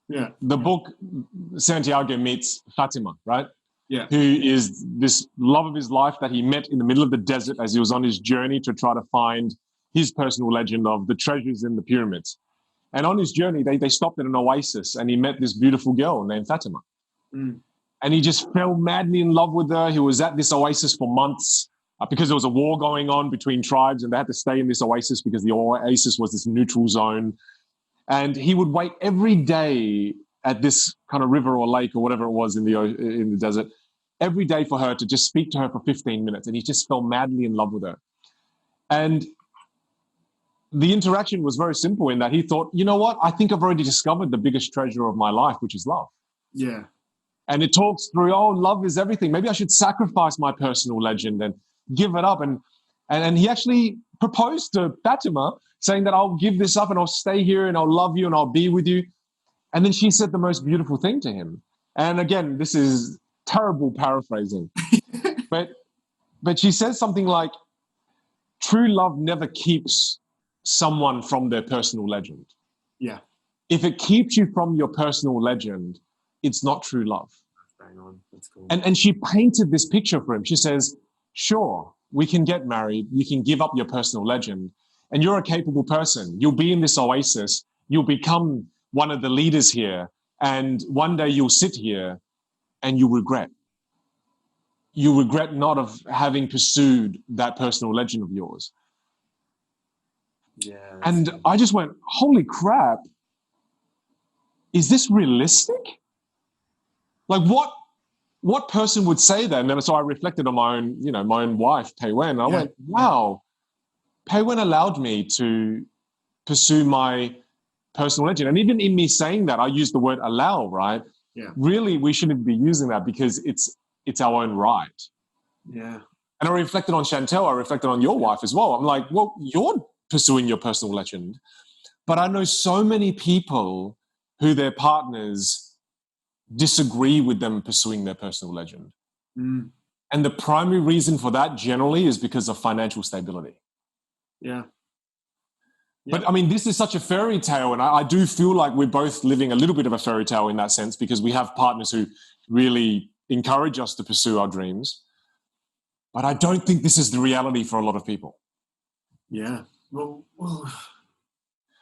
Yeah. The book, Santiago meets Fatima, right? Yeah. Who is this love of his life that he met in the middle of the desert as he was on his journey to try to find his personal legend of the treasures in the pyramids. And on his journey, they stopped at an oasis and he met this beautiful girl named Fatima. And he just fell madly in love with her. He was at this oasis for months because there was a war going on between tribes and they had to stay in this oasis because the oasis was this neutral zone. And he would wait every day at this kind of river or lake or whatever it was in the desert, every day for her to just speak to her for 15 minutes. And he just fell madly in love with her. And the interaction was very simple in that he thought, you know what? I think I've already discovered the biggest treasure of my life, which is love. Yeah. And it talks through, oh, love is everything. Maybe I should sacrifice my personal legend and give it up. And he actually proposed to Fatima, saying that I'll give this up and I'll stay here and I'll love you and I'll be with you. And then she said the most beautiful thing to him. And again, this is terrible paraphrasing. but she says something like, true love never keeps someone from their personal legend. Yeah. If it keeps you from your personal legend, it's not true love. Bang on. That's cool. And she painted this picture for him. She says, sure, we can get married. You can give up your personal legend. And you're a capable person. You'll be in this oasis. You'll become one of the leaders here. And one day you'll sit here and you'll regret. you regret not of having pursued that personal legend of yours. Yeah. And I just went, holy crap, is this realistic? Like what person would say that? And then so I reflected on my own wife, Pei Wen, and I went, wow, Pei Wen allowed me to pursue my personal legend. And even in me saying that, I used the word allow, right? Yeah. Really, we shouldn't be using that because it's our own right. Yeah. And I reflected on Chantel, I reflected on your wife as well. I'm like, well, you're pursuing your personal legend. But I know so many people who their partners disagree with them pursuing their personal legend. Mm. And the primary reason for that generally is because of financial stability. Yeah. But I mean, this is such a fairy tale, and I do feel like we're both living a little bit of a fairy tale in that sense because we have partners who really encourage us to pursue our dreams. But I don't think this is the reality for a lot of people. Yeah. Well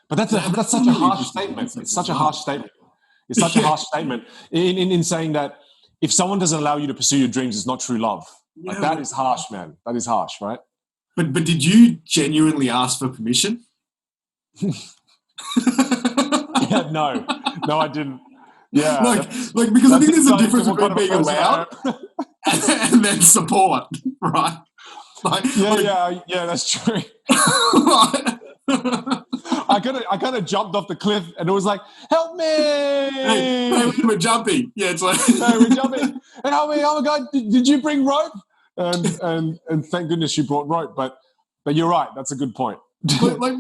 but that's such a harsh statement. It's such a harsh statement. It's such a harsh statement in saying that if someone doesn't allow you to pursue your dreams, it's not true love. Like that is harsh, man. That is harsh, right? But did you genuinely ask for permission? Yeah, no, I didn't. Yeah, like because I think there's a difference between being allowed and then support, right? Yeah, that's true. I kind of jumped off the cliff and it was like, help me! Hey, we're jumping. Yeah, it's like hey, we're jumping. And help me! Oh my God, did you bring rope? And thank goodness you brought rope. But you're right. That's a good point.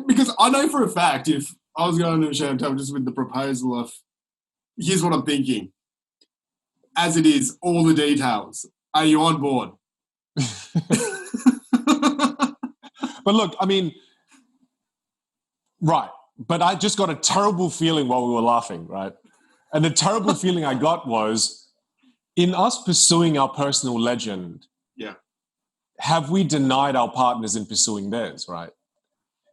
because I know for a fact if I was going to Chantel just with the proposal of, here's what I'm thinking. As it is, all the details. Are you on board? But look, I mean, right. But I just got a terrible feeling while we were laughing, right? And the terrible feeling I got was in us pursuing our personal legend, have we denied our partners in pursuing theirs, right?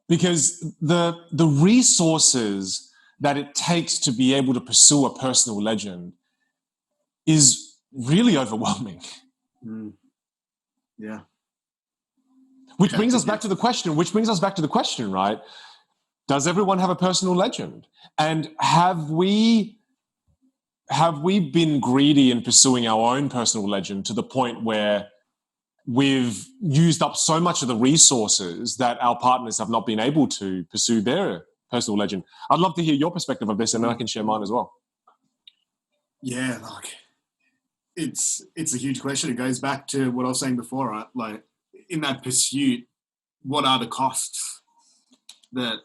Because the resources that it takes to be able to pursue a personal legend is really overwhelming. Mm. Yeah. Which brings us back to the question, right? Does everyone have a personal legend? And have we been greedy in pursuing our own personal legend to the point where we've used up so much of the resources that our partners have not been able to pursue their personal legend? I'd love to hear your perspective of this, and then I can share mine as well. Yeah, like it's a huge question. It goes back to what I was saying before, right? Like in that pursuit, what are the costs that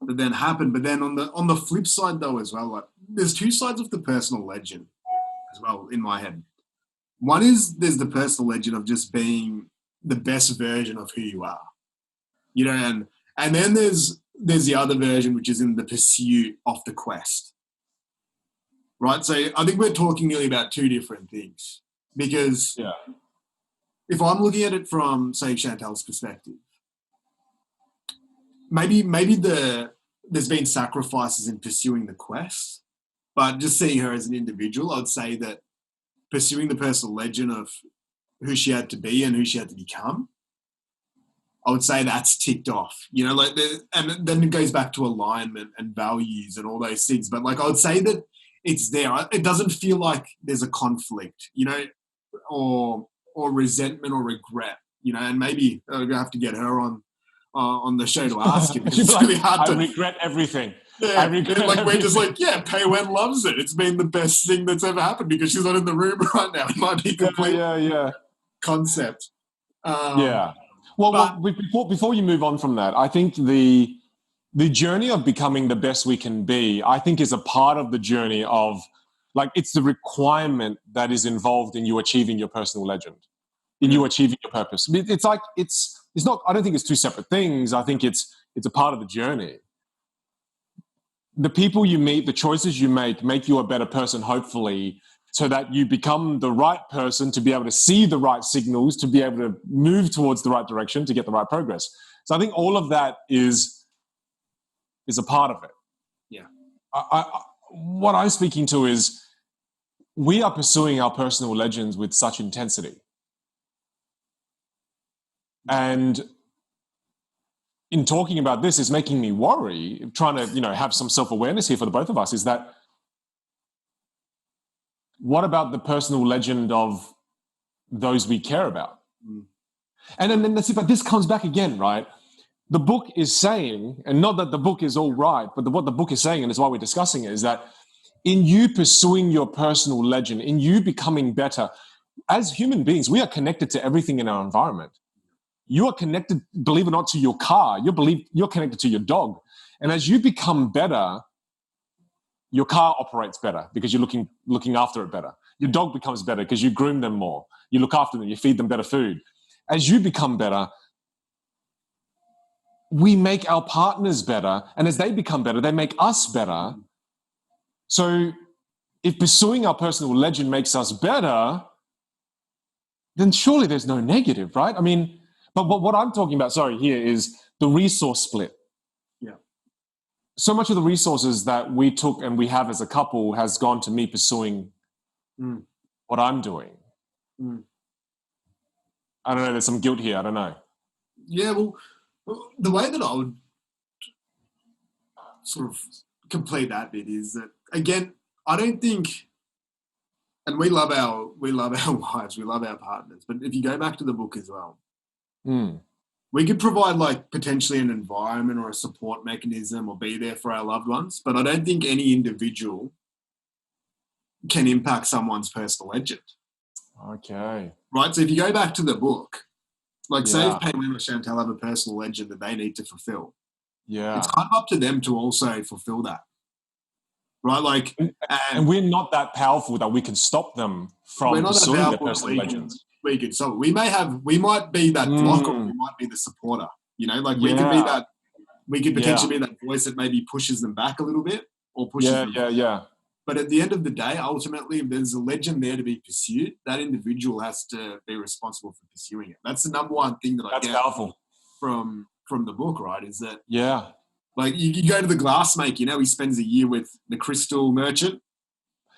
then happen? But then on the flip side though as well, like there's two sides of the personal legend as well in my head. One is there's the personal legend of just being the best version of who you are, you know, and then there's the other version which is in the pursuit of the quest, right? So I think we're talking really about two different things because if I'm looking at it from say Chantel's perspective, maybe there's been sacrifices in pursuing the quest, but just seeing her as an individual, I'd say that pursuing the personal legend of who she had to be and who she had to become, I would say that's ticked off, you know, like and then it goes back to alignment and values and all those things. But like, I would say that it's there. It doesn't feel like there's a conflict, you know, or resentment or regret, you know, and maybe I'll have to get her on the show to ask it. It's really hard to. I regret everything. Yeah, I regret everything. We're just like, Pei Wen loves it. It's been the best thing that's ever happened because she's not in the room right now. It might be complete concept. Well, before you move on from that, I think the journey of becoming the best we can be, I think, is a part of the journey of, like, it's the requirement that is involved in you achieving your personal legend, in you achieving your purpose. It's like it's not. I don't think it's two separate things. I think it's a part of the journey. The people you meet, the choices you make you a better person, hopefully, so that you become the right person to be able to see the right signals, to be able to move towards the right direction, to get the right progress. So I think all of that is a part of it. Yeah. What I'm speaking to is we are pursuing our personal legends with such intensity. And in talking about this is making me worry, trying to, have some self-awareness here for the both of us, is that what about the personal legend of those we care about? And then let's see, but this comes back again, right? The book is saying, and not that the book is all right, but what the book is saying, and it's why we're discussing it, is that in you pursuing your personal legend, in you becoming better, as human beings, we are connected to everything in our environment. You are connected, believe it or not, to your car. You're connected to your dog. And as you become better, your car operates better because you're looking after it better. Your dog becomes better because you groom them more. You look after them, you feed them better food. As you become better, we make our partners better. And as they become better, they make us better. So if pursuing our personal legend makes us better, then surely there's no negative, right? I mean, but what I'm talking about, here is the resource split. Yeah. So much of the resources that we took and we have as a couple has gone to me pursuing what I'm doing. I don't know, there's some guilt here, I don't know. Yeah, well, the way that I would sort of complete that bit is that, again, I don't think, and we love our wives, we love our partners, but if you go back to the book as well, we could provide like potentially an environment or a support mechanism or be there for our loved ones, but I don't think any individual can impact someone's personal legend. Okay. Right, so if you go back to the book, like say if Pam or Chantal have a personal legend that they need to fulfill, it's kind of up to them to also fulfill that. Right, like, and we're not that powerful that we can stop them from pursuing their personal legends. We could solve it. We might be that blocker, or we might be the supporter. Like we can be that. We could potentially be that voice that maybe pushes them back a little bit, or pushes them. But at the end of the day, ultimately, if there's a legend there to be pursued, that individual has to be responsible for pursuing it. That's the number one thing that I get powerful from the book. Right, is that like you go to the glassmaker, he spends a year with the crystal merchant.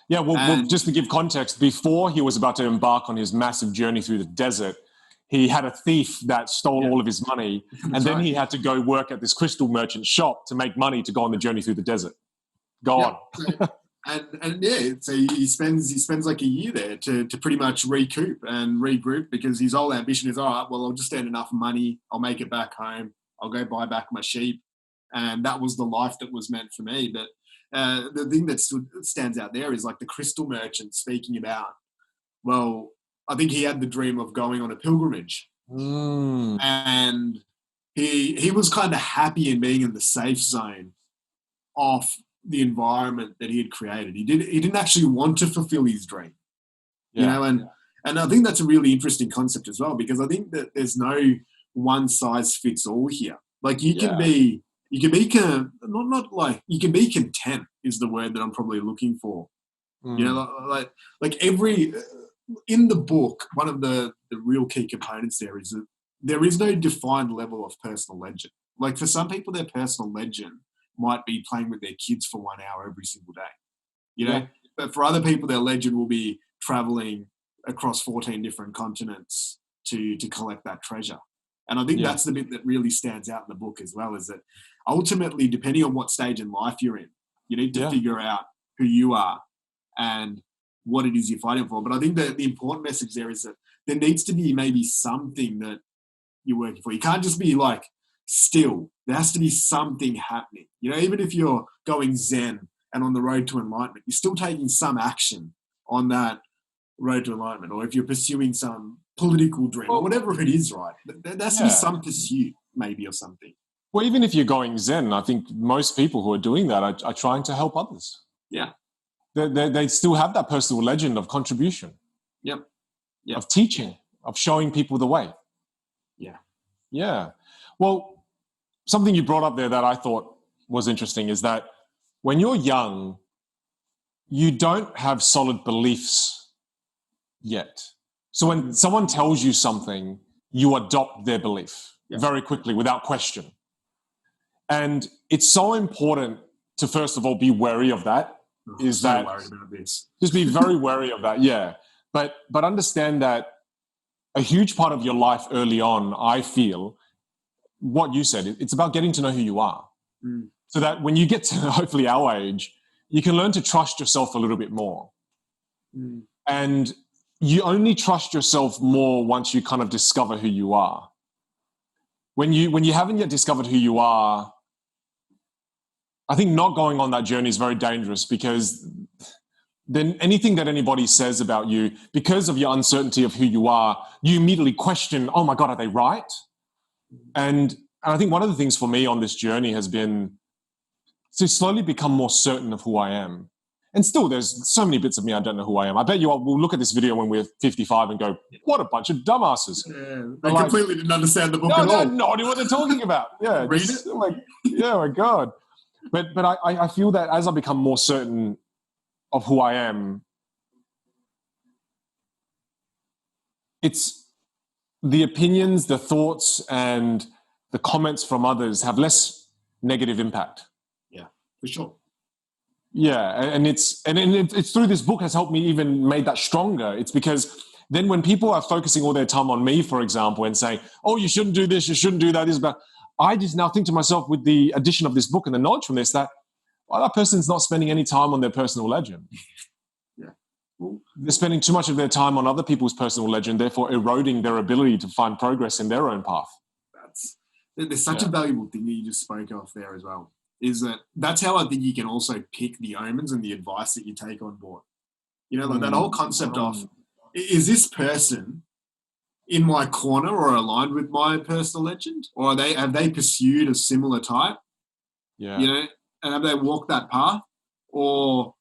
Yeah, well, just to give context, before he was about to embark on his massive journey through the desert, he had a thief that stole all of his money, and then he had to go work at this crystal merchant shop to make money to go on the journey through the desert. Go on. So he spends like a year there to pretty much recoup and regroup, because his whole ambition is, all right, well, I'll just earn enough money, I'll make it back home, I'll go buy back my sheep. And that was the life that was meant for me. But the thing that stands out there is like the crystal merchant speaking about, well, I think he had the dream of going on a pilgrimage. And he was kind of happy in being in the safe zone of the environment that he had created. He didn't actually want to fulfill his dream. And I think that's a really interesting concept as well, because I think that there's no one size fits all here. Like you can be content is the word that I'm probably looking for. Like every in the book, one of the real key components there is that there is no defined level of personal legend. Like for some people, their personal legend might be playing with their kids for 1 hour every single day. But for other people, their legend will be traveling across 14 different continents to collect that treasure. And I think that's the bit that really stands out in the book as well, is that ultimately, depending on what stage in life you're in, you need to figure out who you are and what it is you're fighting for. But I think that the important message there is that there needs to be maybe something that you're working for. You can't just be like still. There has to be something happening. Even if you're going Zen and on the road to enlightenment, you're still taking some action on that road to enlightenment. Or if you're pursuing some political dream or whatever it is, right? There has to be some pursuit maybe or something. Well, even if you're going Zen, I think most people who are doing that are trying to help others. Yeah. They still have that personal legend of contribution. Yep. Of teaching, of showing people the way. Yeah. Yeah. Well, something you brought up there that I thought was interesting is that when you're young, you don't have solid beliefs yet. So when someone tells you something, you adopt their belief very quickly without question. And it's so important to, first of all, be wary of that. Just be very wary of that, But understand that a huge part of your life early on, I feel, what you said, it's about getting to know who you are. So that when you get to hopefully our age, you can learn to trust yourself a little bit more. And you only trust yourself more once you kind of discover who you are. When you haven't yet discovered who you are, I think not going on that journey is very dangerous, because then anything that anybody says about you, because of your uncertainty of who you are, you immediately question, oh my God, are they right? And I think one of the things for me on this journey has been to slowly become more certain of who I am. And still, there's so many bits of me I don't know who I am. I bet you will look at this video when we're 55 and go, what a bunch of dumbasses. Yeah, they completely didn't understand the book at all. No, they had no idea what they're talking about. Yeah, Read it? Like, yeah, my God. But I feel that as I become more certain of who I am, it's the opinions, the thoughts, and the comments from others have less negative impact. Yeah, for sure. Yeah, and it's through this book has helped me even made that stronger. It's because then when people are focusing all their time on me, for example, and saying, oh, you shouldn't do this, you shouldn't do that, this, but I just now think to myself, with the addition of this book and the knowledge from this, that, well, that person's not spending any time on their personal legend. Yeah. They're spending too much of their time on other people's personal legend, therefore eroding their ability to find progress in their own path. There's such a valuable thing that you just spoke of there as well, is that's how I think you can also pick the omens and the advice that you take on board. You know, like that whole concept of, is this person in my corner or aligned with my personal legend? Or have they pursued a similar type? Yeah. You know, and have they walked that path? Or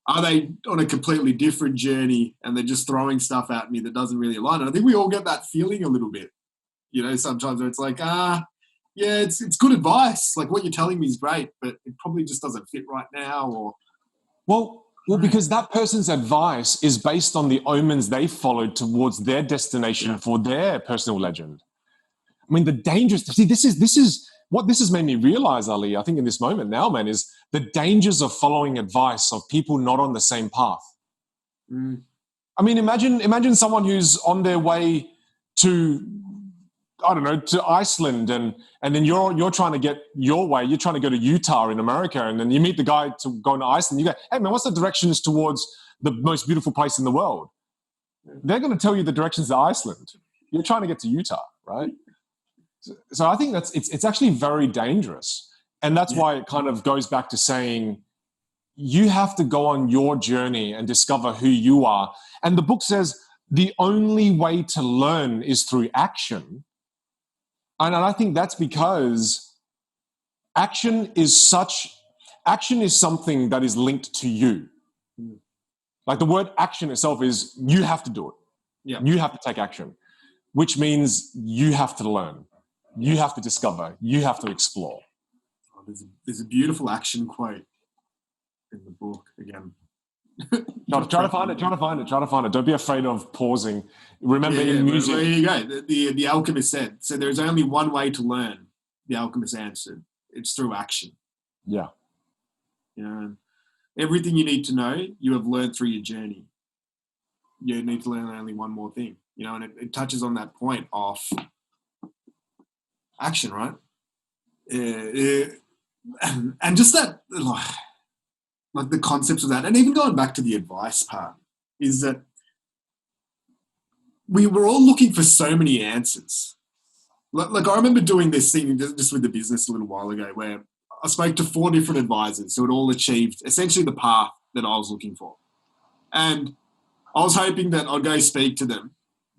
are they on a completely different journey and they're just throwing stuff at me that doesn't really align? And I think we all get that feeling a little bit, you know, sometimes where it's like, yeah, it's good advice. Like, what you're telling me is great, but it probably just doesn't fit right now. Or Well, because that person's advice is based on the omens they followed towards their destination for their personal legend. I mean, the dangerous. See, this is what this has made me realize, Ali. I think in this moment now, man, is the dangers of following advice of people not on the same path. I mean, imagine someone who's on their way to, I don't know, to Iceland, and then you're trying to get your way. You're trying to go to Utah in America, and then you meet the guy to go to Iceland. You go, hey man, what's the directions towards the most beautiful place in the world? They're going to tell you the directions to Iceland. You're trying to get to Utah, right? So I think it's actually very dangerous, and that's why it kind of goes back to saying you have to go on your journey and discover who you are. And the book says the only way to learn is through action. And I think that's because action is something that is linked to you. Like the word action itself is you have to do it. Yeah. You have to take action, which means you have to learn. You have to discover. You have to explore. Oh, there's a beautiful action quote in the book again. Try to find it. Don't be afraid of pausing. Remember, in music. There you go. The Alchemist said, so there's only one way to learn. The Alchemist answered, it's through action. Yeah. You know, everything you need to know, you have learned through your journey. You need to learn only one more thing. You know, and it touches on that point of action, right? And just that, like the concepts of that, and even going back to the advice part, is that we were all looking for so many answers. Like I remember doing this thing just with the business a little while ago, where I spoke to 4 different advisors who had all achieved essentially the path that I was looking for. And I was hoping that I'd go speak to them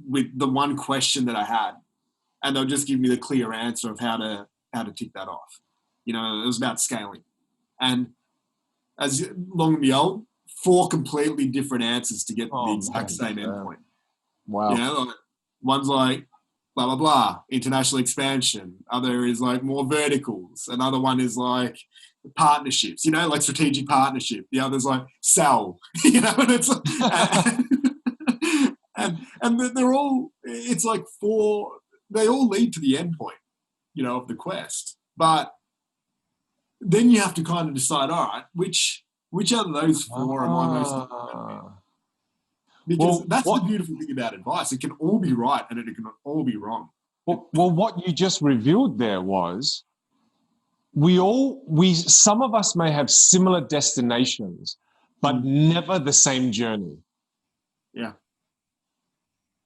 with the one question that I had, and they'll just give me the clear answer of how to tick that off. You know, it was about scaling. And as long and behold, 4 completely different answers to get the exact same endpoint. Wow. You know, like, one's like blah, blah, blah, international expansion. Other is like more verticals. Another one is like partnerships, you know, like strategic partnership. The other's like sell, you know, and it's and they're all, it's like 4, they all lead to the endpoint, you know, of the quest. But then you have to kind of decide, all right, which out of those 4 am I most interested in? Because that's the beautiful thing about advice. It can all be right and it can all be wrong. Well, what you just revealed there was some of us may have similar destinations, but never the same journey. Yeah.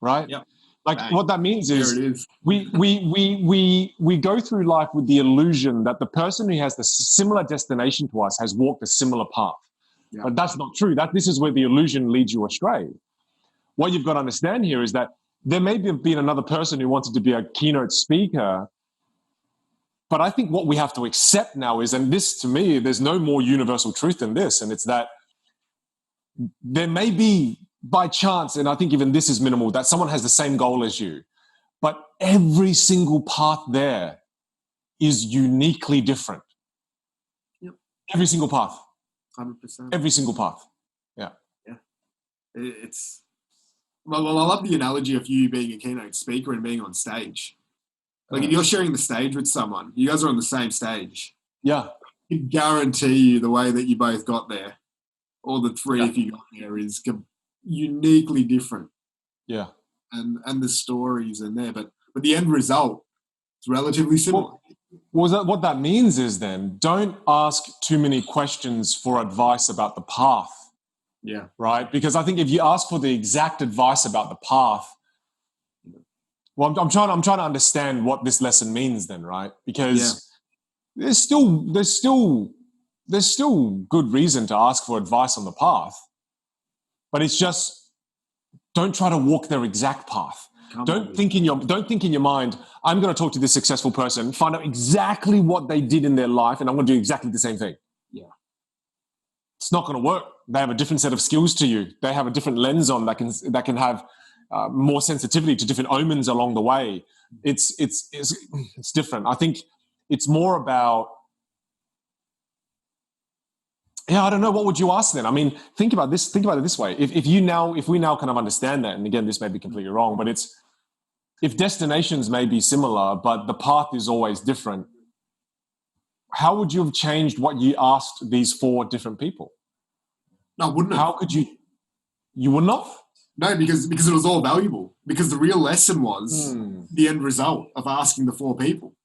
Right? Yep. Like Bang. what that means is, There it is. we go through life with the illusion that the person who has the similar destination to us has walked a similar path. Yep. But that's not true. This is where the illusion leads you astray. What you've got to understand here is that there may have been another person who wanted to be a keynote speaker, but I think what we have to accept now is, and this to me, there's no more universal truth than this, and it's that there may be by chance, and I think even this is minimal, that someone has the same goal as you, but every single path there is uniquely different. Yep. Every single path. 100%. Every single path. Yeah. Yeah. Well, I love the analogy of you being a keynote speaker and being on stage. Like if you're sharing the stage with someone, you guys are on the same stage. Yeah. I can guarantee you the way that you both got there, or the three if you got there, is uniquely different. Yeah. And the stories in there, but the end result is relatively similar. What that means is then don't ask too many questions for advice about the path. Yeah. Right? Because I think if you ask for the exact advice about the path, well, I'm trying to understand what this lesson means then, right? Because there's still good reason to ask for advice on the path, but it's just don't try to walk their exact path. Don't think in your mind, I'm going to talk to this successful person, find out exactly what they did in their life, and I'm going to do exactly the same thing. Yeah. It's not going to work. They have a different set of skills to you. They have a different lens on that can have more sensitivity to different omens along the way. It's different. I think it's more about, I don't know. What would you ask then? I mean, think about this. Think about it this way. If we now kind of understand that, and again, this may be completely wrong, but if destinations may be similar, but the path is always different, how would you have changed what you asked these 4 different people? No, I wouldn't have. How could you? You wouldn't have? No, because it was all valuable. Because the real lesson was the end result of asking the 4 people.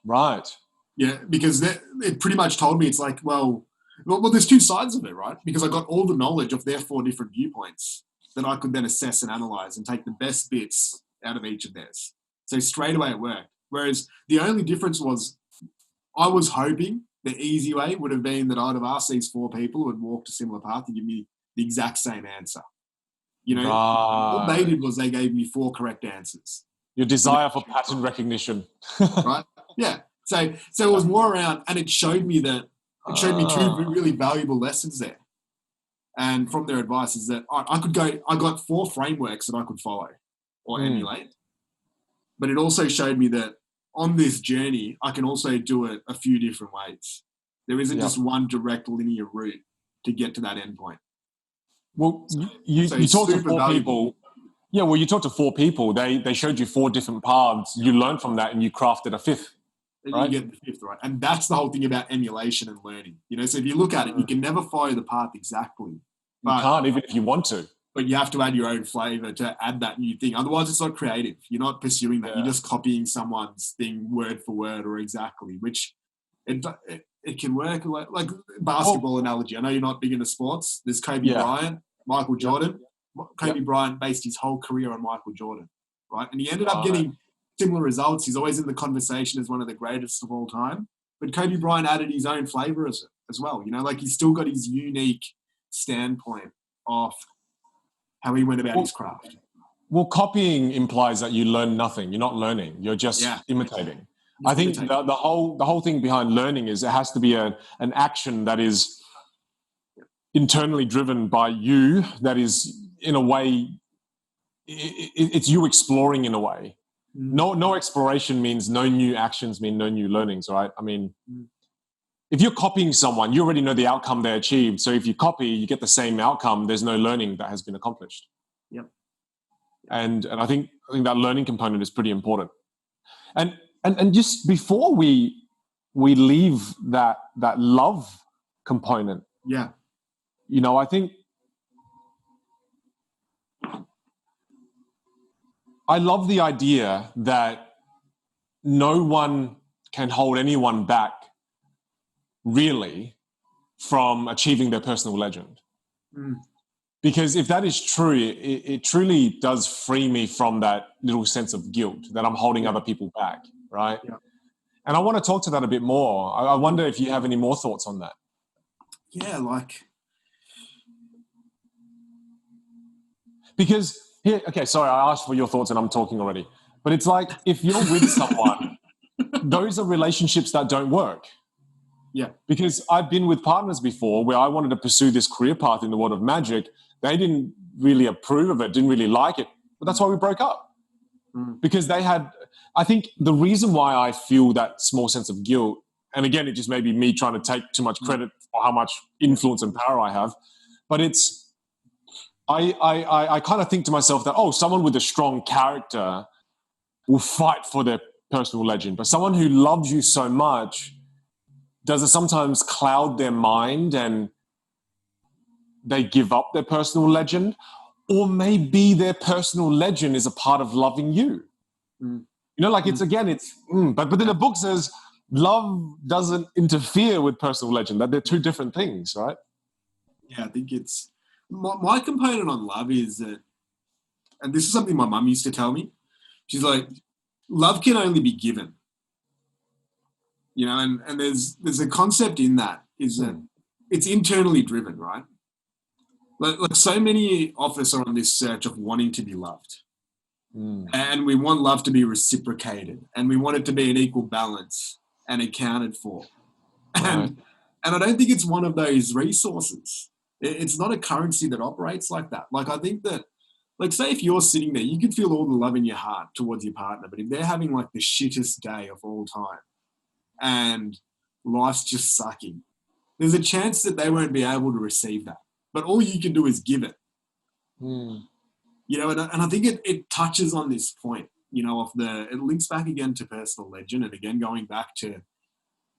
Right. Yeah, because it pretty much told me it's like, well, there's 2 sides of it, right? Because I got all the knowledge of their 4 different viewpoints that I could then assess and analyze and take the best bits out of each of theirs. So straight away it worked. Whereas the only difference was I was hoping the easy way would have been that I'd have asked these 4 people who had walked a similar path to give me the exact same answer. You know, What they did was they gave me 4 correct answers. Your desire for pattern recognition. Right? Yeah. So it was more around, and it showed me 2 really valuable lessons there. And from their advice is that I got 4 frameworks that I could follow or emulate. But it also showed me that on this journey, I can also do it a few different ways. There isn't just one direct linear route to get to that endpoint. Well, you talked to 4 people. Yeah, well, you talked to 4 people. They showed you 4 different paths. You learned from that and you crafted a 5th. And right? you get the 5th, right? And that's the whole thing about emulation and learning. You know, so if you look at it, you can never follow the path exactly. You can't, even if you want to. But you have to add your own flavor to add that new thing. Otherwise, it's not creative. You're not pursuing that. You're just copying someone's thing word for word or exactly, which it can work like basketball analogy. I know you're not big into sports. There's Kobe Bryant, Michael Jordan. Kobe Bryant based his whole career on Michael Jordan, right? And he ended up getting similar results. He's always in the conversation as one of the greatest of all time. But Kobe Bryant added his own flavor as well. You know, like he's still got his unique standpoint of how he went about his craft. Well, copying implies that you learn nothing. You're not learning. You're just imitating. I think the whole thing behind learning is it has to be an action that is internally driven by you, that is in a way, it's you exploring in a way. No exploration means no new actions mean no new learnings, right? I mean, if you're copying someone, you already know the outcome they achieved. So if you copy, you get the same outcome. There's no learning that has been accomplished. Yep. And I think that learning component is pretty important. And just before we leave that love component, yeah, you know, I think I love the idea that no one can hold anyone back, really, from achieving their personal legend. Because if that is true, it truly does free me from that little sense of guilt that I'm holding other people back, right? Yeah. And I want to talk to that a bit more. I wonder if you have any more thoughts on that. Yeah, like... Because here, okay, sorry, I asked for your thoughts and I'm talking already. But it's like, if you're with someone, those are relationships that don't work. Yeah. Because I've been with partners before where I wanted to pursue this career path in the world of magic. They didn't really approve of it, didn't really like it. But that's why we broke up. Because they had, I think the reason why I feel that small sense of guilt, and again, it just may be me trying to take too much credit for how much influence and power I have, but it's, I kind of think to myself that, oh, someone with a strong character will fight for their personal legend. But someone who loves you so much, does it sometimes cloud their mind and they give up their personal legend? Or maybe their personal legend is a part of loving you. You know, like it's, again, it's, but then the book says love doesn't interfere with personal legend, that they're two different things, right? Yeah, I think it's, my component on love is that, and this is something my mum used to tell me, she's like, love can only be given. You know, and there's a concept in that, is that it's internally driven, right? Like so many of us are on this search of wanting to be loved. And we want love to be reciprocated, and we want it to be an equal balance and accounted for. Right. And I don't think it's one of those resources. It's not a currency that operates like that. Like, I think that, like, say if you're sitting there, you can feel all the love in your heart towards your partner, but if they're having like the shittest day of all time and life's just sucking, there's a chance that they won't be able to receive that. But all you can do is give it. You know, and I think it touches on this point, you know, of it links back again to personal legend, and again going back to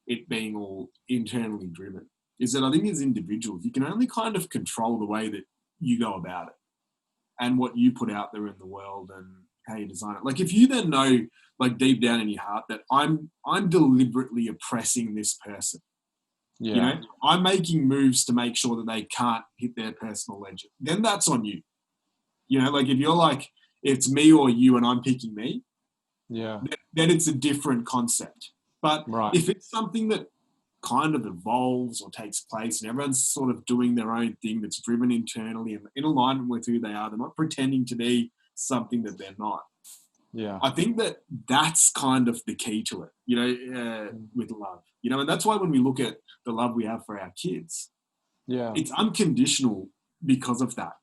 it being all internally driven, is that I think as individuals, you can only kind of control the way that you go about it and what you put out there in the world and how you design it. Like, if you then know, like, deep down in your heart that I'm deliberately oppressing this person, you know, I'm making moves to make sure that they can't hit their personal legend, then that's on you. You know, like, if you're like, it's me or you and I'm picking me, then it's a different concept. But if it's something that kind of evolves or takes place and everyone's sort of doing their own thing that's driven internally and in alignment with who they are, they're not pretending to be something that they're not. I think that that's kind of the key to it, you know, with love. You know, and that's why when we look at the love we have for our kids, it's unconditional because of that.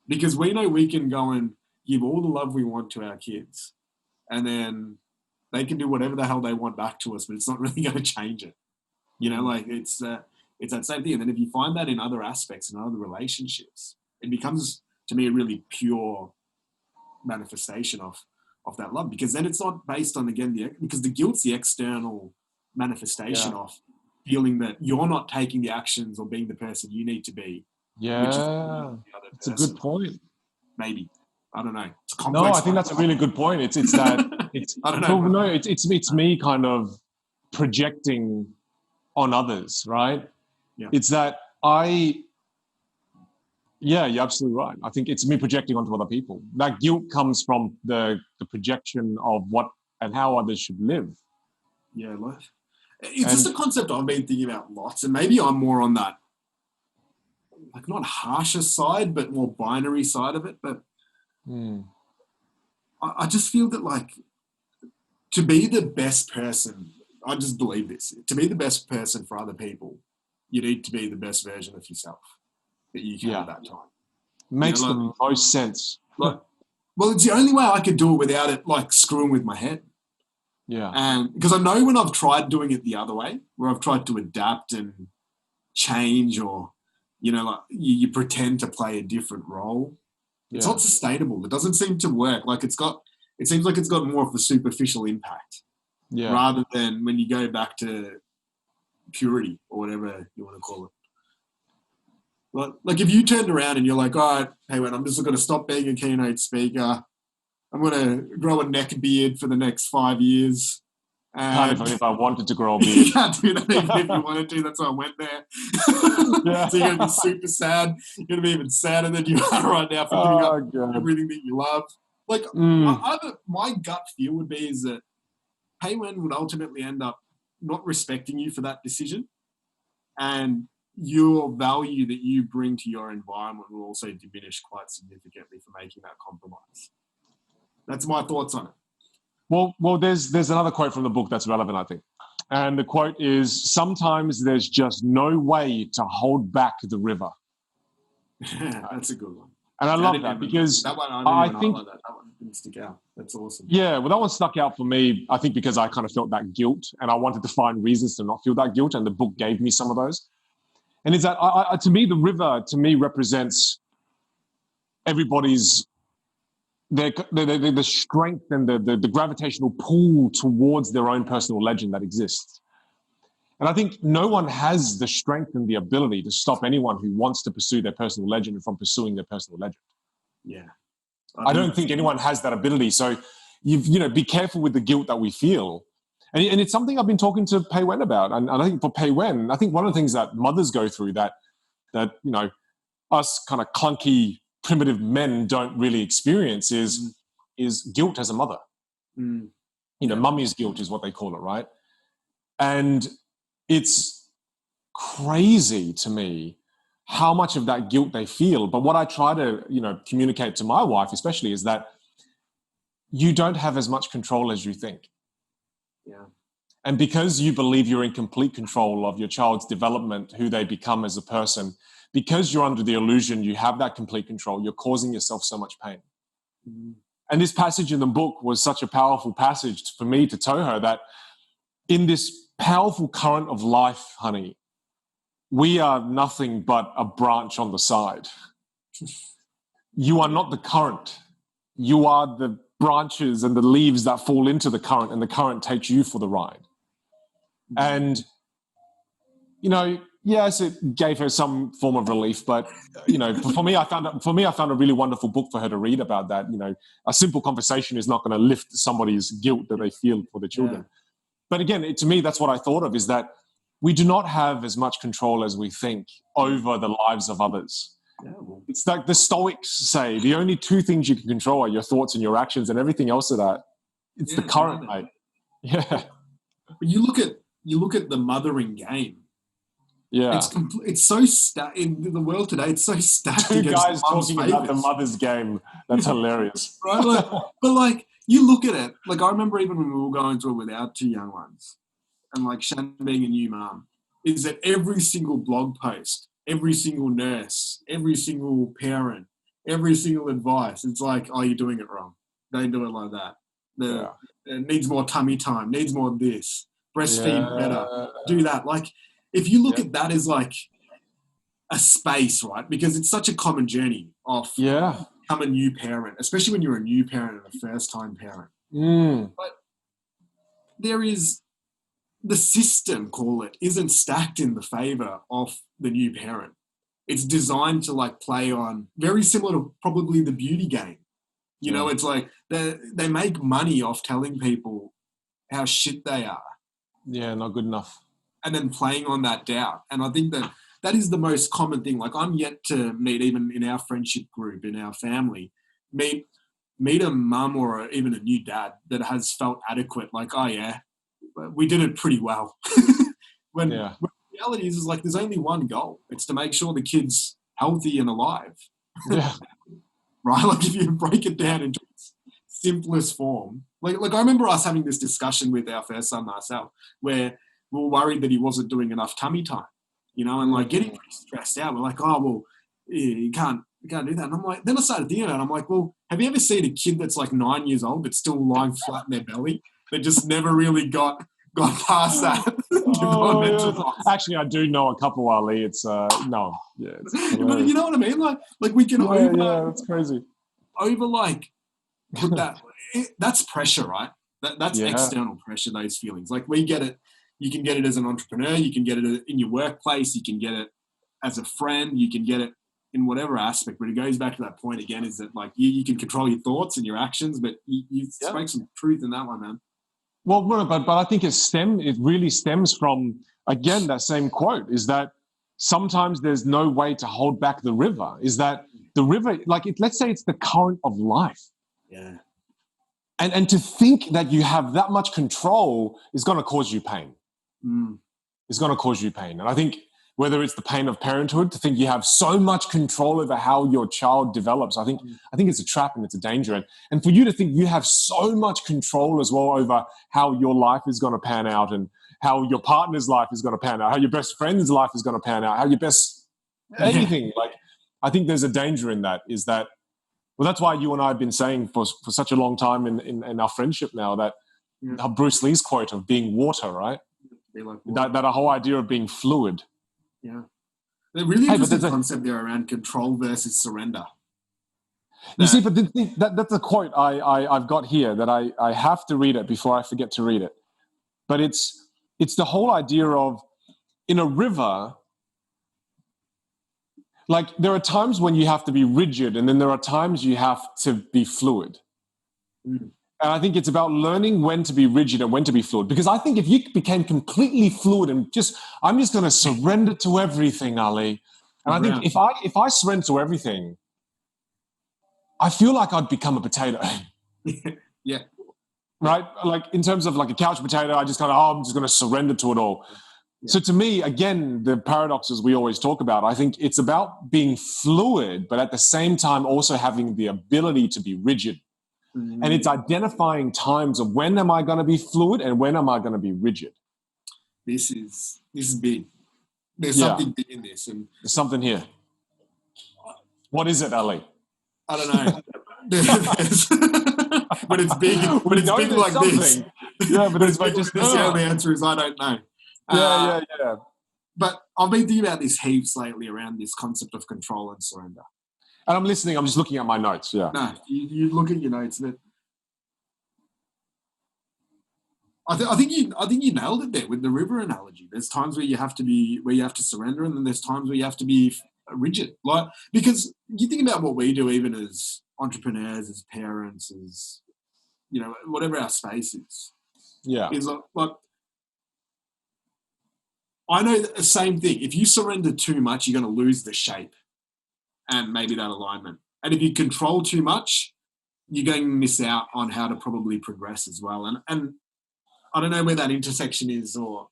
Because we know we can go and give all the love we want to our kids, and then they can do whatever the hell they want back to us, but it's not really going to change it. You know, like, it's that same thing. And then if you find that in other aspects and other relationships, it becomes, to me, a really pure manifestation of that love. Because then it's not based on, again, because the guilt's the external manifestation of feeling that you're not taking the actions or being the person you need to be. Which is the other it's a good point. Maybe. I don't know. It's complex. No, I think that's a really good point. It's that it's I don't know. No, it's me kind of projecting on others, right? It's that you're absolutely right. I think it's me projecting onto other people. That guilt comes from the projection of what and how others should live. Yeah, it's just a concept I've been thinking about lots, and maybe I'm more on that, like, not harsher side, but more binary side of it. But I just feel that, like, to be the best person, I just believe this, to be the best person for other people, you need to be the best version of yourself that you can at that time. Makes the most sense. Like, well, it's the only way I could do it without it, like, screwing with my head. And because I know when I've tried doing it the other way, where I've tried to adapt and change, or, you know, like, you pretend to play a different role, it's not sustainable. It doesn't seem to work. Like, it seems like it's got more of a superficial impact rather than when you go back to purity or whatever you want to call it. Like if you turned around and you're like, all right, hey, wait, I'm just going to stop being a keynote speaker. I'm going to grow a neck beard for the next 5 years. Can't even if I wanted to grow a beard. You can't do that even if you wanted to. That's why I went there. Yeah. So you're going to be super sad. You're going to be even sadder than you are right now for giving up God. everything that you love. Like, my gut feel would be is that Pei Wen would ultimately end up not respecting you for that decision, and your value that you bring to your environment will also diminish quite significantly for making that compromise. That's my thoughts on it. Well, there's another quote from the book that's relevant, I think. And the quote is, sometimes there's just no way to hold back the river. That's a good one. And I love that because that one, I think that one didn't stick out. That's awesome. Yeah, well, that one stuck out for me, I think, because I kind of felt that guilt and I wanted to find reasons to not feel that guilt. And the book gave me some of those. And it's that, to me, the river, represents everybody's the strength and the gravitational pull towards their own personal legend that exists. And I think no one has the strength and the ability to stop anyone who wants to pursue their personal legend from pursuing their personal legend. Yeah. I don't think anyone has that ability. So be careful with the guilt that we feel. And it's something I've been talking to Pei Wen about. And I think for Pei Wen, I think one of the things that mothers go through that us kind of clunky, primitive men don't really experience is guilt as a mother. Mummy's guilt is what they call it, right? And it's crazy to me how much of that guilt they feel. But what I try to, communicate to my wife especially is that you don't have as much control as you think. Yeah. And because you believe you're in complete control of your child's development, who they become as a person, because you're under the illusion you have that complete control, you're causing yourself so much pain. And this passage in the book was such a powerful passage for me to tell her that in this powerful current of life, honey, we are nothing but a branch on the side. You are not the current. You are the branches and the leaves that fall into the current, and the current takes you for the ride. And, yes, it gave her some form of relief, but for me, I found a really wonderful book for her to read about that. A simple conversation is not going to lift somebody's guilt that they feel for the children. Yeah. But again, to me, that's what I thought of, is that we do not have as much control as we think over the lives of others. Yeah, well, it's like the Stoics say, the only two things you can control are your thoughts and your actions, and everything else of that, it's the current, mate. Yeah. But you look at the mothering game. Yeah, it's so in the world today. It's so stacked. Two guys talking about the mother's game. That's hilarious, right? But you look at it. Like, I remember even when we were going through it with our two young ones, and like Shannon being a new mum, is that every single blog post, every single nurse, every single parent, every single advice, it's like, oh, you're doing it wrong. Don't do it like that. It needs more tummy time. Needs more of this. Breastfeed better. Do that. Like, if you look at that as like a space, right? Because it's such a common journey of become a new parent, especially when you're a new parent and a first-time parent. But there is the system, call it, isn't stacked in the favor of the new parent. It's designed to like play on, very similar to probably the beauty game. It's like they make money off telling people how shit they are. Yeah, not good enough. And then playing on that doubt. And I think that is the most common thing. Like, I'm yet to meet, even in our friendship group, in our family, meet a mum or even a new dad that has felt adequate. Like, oh yeah, we did it pretty well. when the reality is like, there's only one goal. It's to make sure the kid's healthy and alive. Yeah. Right? Like, if you break it down into its simplest form, like I remember us having this discussion with our first son, Marcel, where we were worried that he wasn't doing enough tummy time, and like getting pretty stressed out. We're like, oh, well, you can't do that. And I'm like, then I started thinking about it. I'm like, well, have you ever seen a kid that's like 9 years old but still lying flat in their belly? That just never really got past that. Actually, I do know a couple, Ali. It's no, yeah, it's but you know what I mean? Like we can that's crazy. Over like put that. That's pressure, right? That's external pressure. Those feelings, like, we get it. You can get it as an entrepreneur. You can get it in your workplace. You can get it as a friend. You can get it in whatever aspect, but it goes back to that point again, is that like you can control your thoughts and your actions, but you spoke some truth in that one, man. Well, but I think it really stems from, again, that same quote, is that sometimes there's no way to hold back the river, is that the river, like let's say it's the current of life. Yeah. And to think that you have that much control is going to cause you pain. It's going to cause you pain. And I think whether it's the pain of parenthood, to think you have so much control over how your child develops, I think it's a trap and it's a danger. And for you to think you have so much control as well over how your life is going to pan out, and how your partner's life is going to pan out, how your best friend's life is going to pan out, how your best anything. Like, I think there's a danger in that, is that, well, that's why you and I have been saying for such a long time in our friendship now, that Bruce Lee's quote of being water, right? Like water. That whole idea of being fluid. Yeah. The really interesting concept there around control versus surrender. You see, but that's a quote I've got here that I have to read it before I forget to read it. But it's the whole idea of, in a river, like there are times when you have to be rigid, and then there are times you have to be fluid. And I think it's about learning when to be rigid and when to be fluid. Because I think if you became completely fluid and I'm just going to surrender to everything, Ali. And I think if I surrender to everything, I feel like I'd become a potato. Yeah. Right? Like in terms of like a couch potato, I just kind of, I'm just going to surrender to it all. Yeah. So to me, again, the paradoxes we always talk about, I think it's about being fluid, but at the same time also having the ability to be rigid. And it's identifying times of when am I going to be fluid and when am I going to be rigid. This is big. There's something big in this. And there's something here. What is it, Ali? I don't know. But it's big. But it's big like something. This. Yeah, but it's big just this. The only answer is I don't know. Yeah. But I've been thinking about this heaps lately around this concept of control and surrender. And I'm listening. I'm just looking at my notes. Yeah. No, you look at your notes, and I think you nailed it there with the river analogy. There's times where you have to surrender, and then there's times where you have to be rigid. Like, because you think about what we do, even as entrepreneurs, as parents, as whatever our space is. Yeah. Is like I know the same thing. If you surrender too much, you're going to lose the shape and maybe that alignment. And if you control too much, you're going to miss out on how to probably progress as well. And I don't know where that intersection is or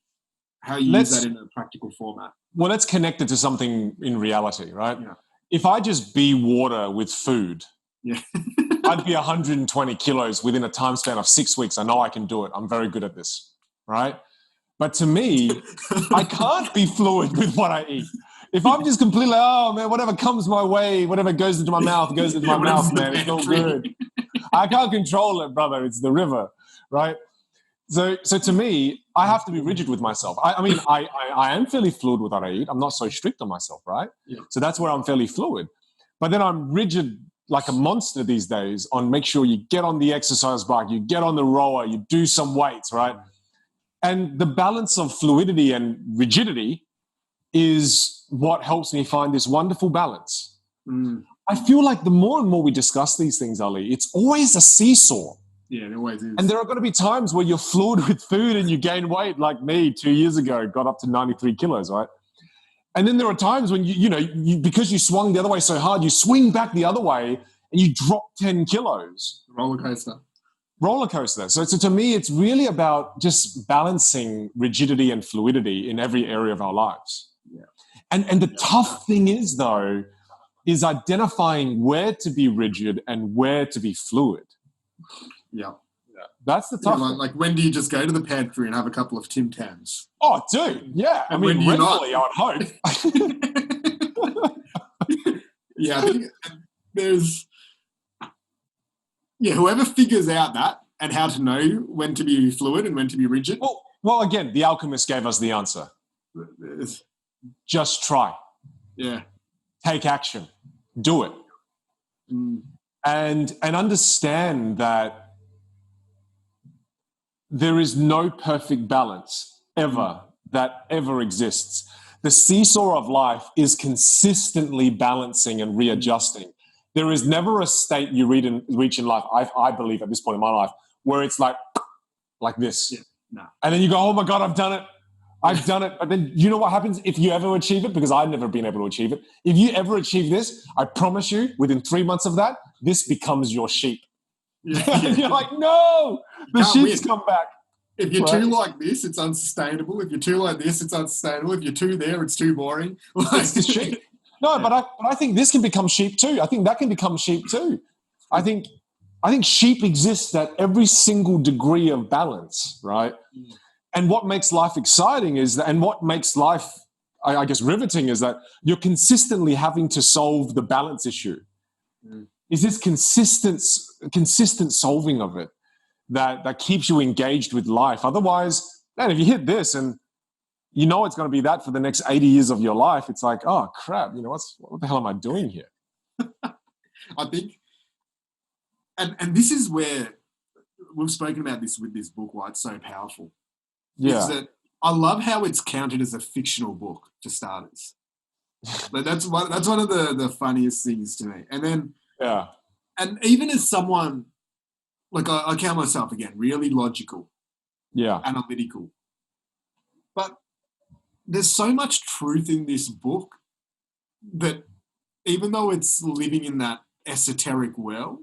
how you use that in a practical format. Well, let's connect it to something in reality, right? Yeah. If I just be water with food, I'd be 120 kilos within a time span of 6 weeks. I know I can do it. I'm very good at this, right? But to me, I can't be fluid with what I eat. If I'm just completely, oh man, whatever comes my way, whatever goes into my mouth, goes into my mouth, man. It's all good. I can't control it, brother. It's the river, right? So to me, I have to be rigid with myself. I mean, I am fairly fluid with what I eat. I'm not so strict on myself, right? Yeah. So that's where I'm fairly fluid. But then I'm rigid like a monster these days on make sure you get on the exercise bike, you get on the rower, you do some weights, right? And the balance of fluidity and rigidity is what helps me find this wonderful balance. I feel like the more and more we discuss these things, Ali, it's always a seesaw. Yeah, it always is. And there are going to be times where you're fluid with food and you gain weight, like me 2 years ago, got up to 93 kilos, right? And then there are times when, you because you swung the other way so hard, you swing back the other way and you drop 10 kilos. Roller coaster. So to me, it's really about just balancing rigidity and fluidity in every area of our lives. Yeah. And the tough thing is, though, is identifying where to be rigid and where to be fluid. Yeah. That's the tough thing. Like when do you just go to the pantry and have a couple of Tim Tams? Oh, dude, yeah. And I mean, regularly, I would hope. Yeah, I think there's... Yeah, whoever figures out that and how to know when to be fluid and when to be rigid. Well, again, the Alchemist gave us the answer. Just try. Yeah. Take action. Do it. And understand that there is no perfect balance ever that ever exists. The seesaw of life is consistently balancing and readjusting. There is never a state you reach in life, I believe at this point in my life, where it's like this. Yeah. No. And then you go, oh my God, I've done it. I've done it. But then you know what happens if you ever achieve it? Because I've never been able to achieve it. If you ever achieve this, I promise you, within 3 months of that, this becomes your sheep. Yeah. You're like, no, the sheep's come back. If you're too like this, it's unsustainable. If you're too like this, it's unsustainable. If you're too there, it's too boring. It's the sheep. No, but I think this can become sheep too. I think that can become sheep too. I think sheep exists at every single degree of balance, right? And what makes life exciting is that, and what makes life, I guess, riveting is that you're consistently having to solve the balance issue. Is this consistent solving of it that keeps you engaged with life? Otherwise, man, if you hit this and you know it's going to be that for the next 80 years of your life, it's like, oh crap, you know, what the hell am I doing here? I think, and this is where we've spoken about this with this book, why it's so powerful. Yeah. Is that I love how it's counted as a fictional book, for starters. Like that's one of the funniest things to me. And then, yeah. And even as someone, like I count myself again, really logical, analytical. But there's so much truth in this book that even though it's living in that esoteric world,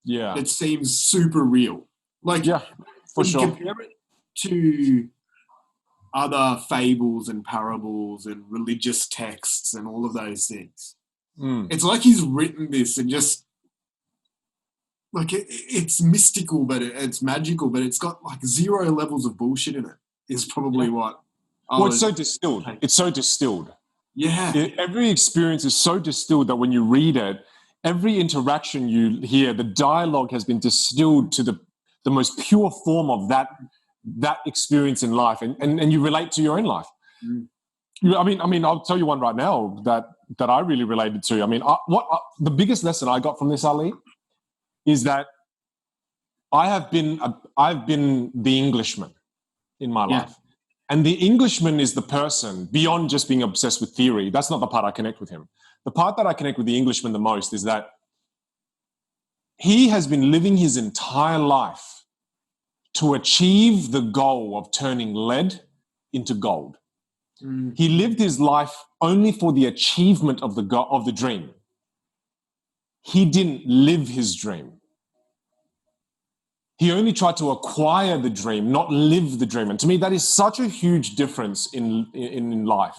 it seems super real. Like, for sure. Compare it to other fables and parables and religious texts and all of those things. It's like he's written this and just like it's mystical, but it's magical, but it's got like 0 levels of bullshit in it. Is probably what. It's so distilled. It's so distilled. Yeah. Every experience is so distilled that when you read it, every interaction you hear, the dialogue has been distilled to the most pure form of that experience in life, and you relate to your own life. I mean, I'll tell you one right now that I really related to. I mean, the biggest lesson I got from this, Ali, is that I've been the Englishman in my life. And the Englishman is the person, beyond just being obsessed with theory. That's not the part I connect with him. The part that I connect with the Englishman the most is that he has been living his entire life to achieve the goal of turning lead into gold. He lived his life only for the achievement of the dream. He didn't live his dream. He only tried to acquire the dream, not live the dream. And to me, that is such a huge difference in life,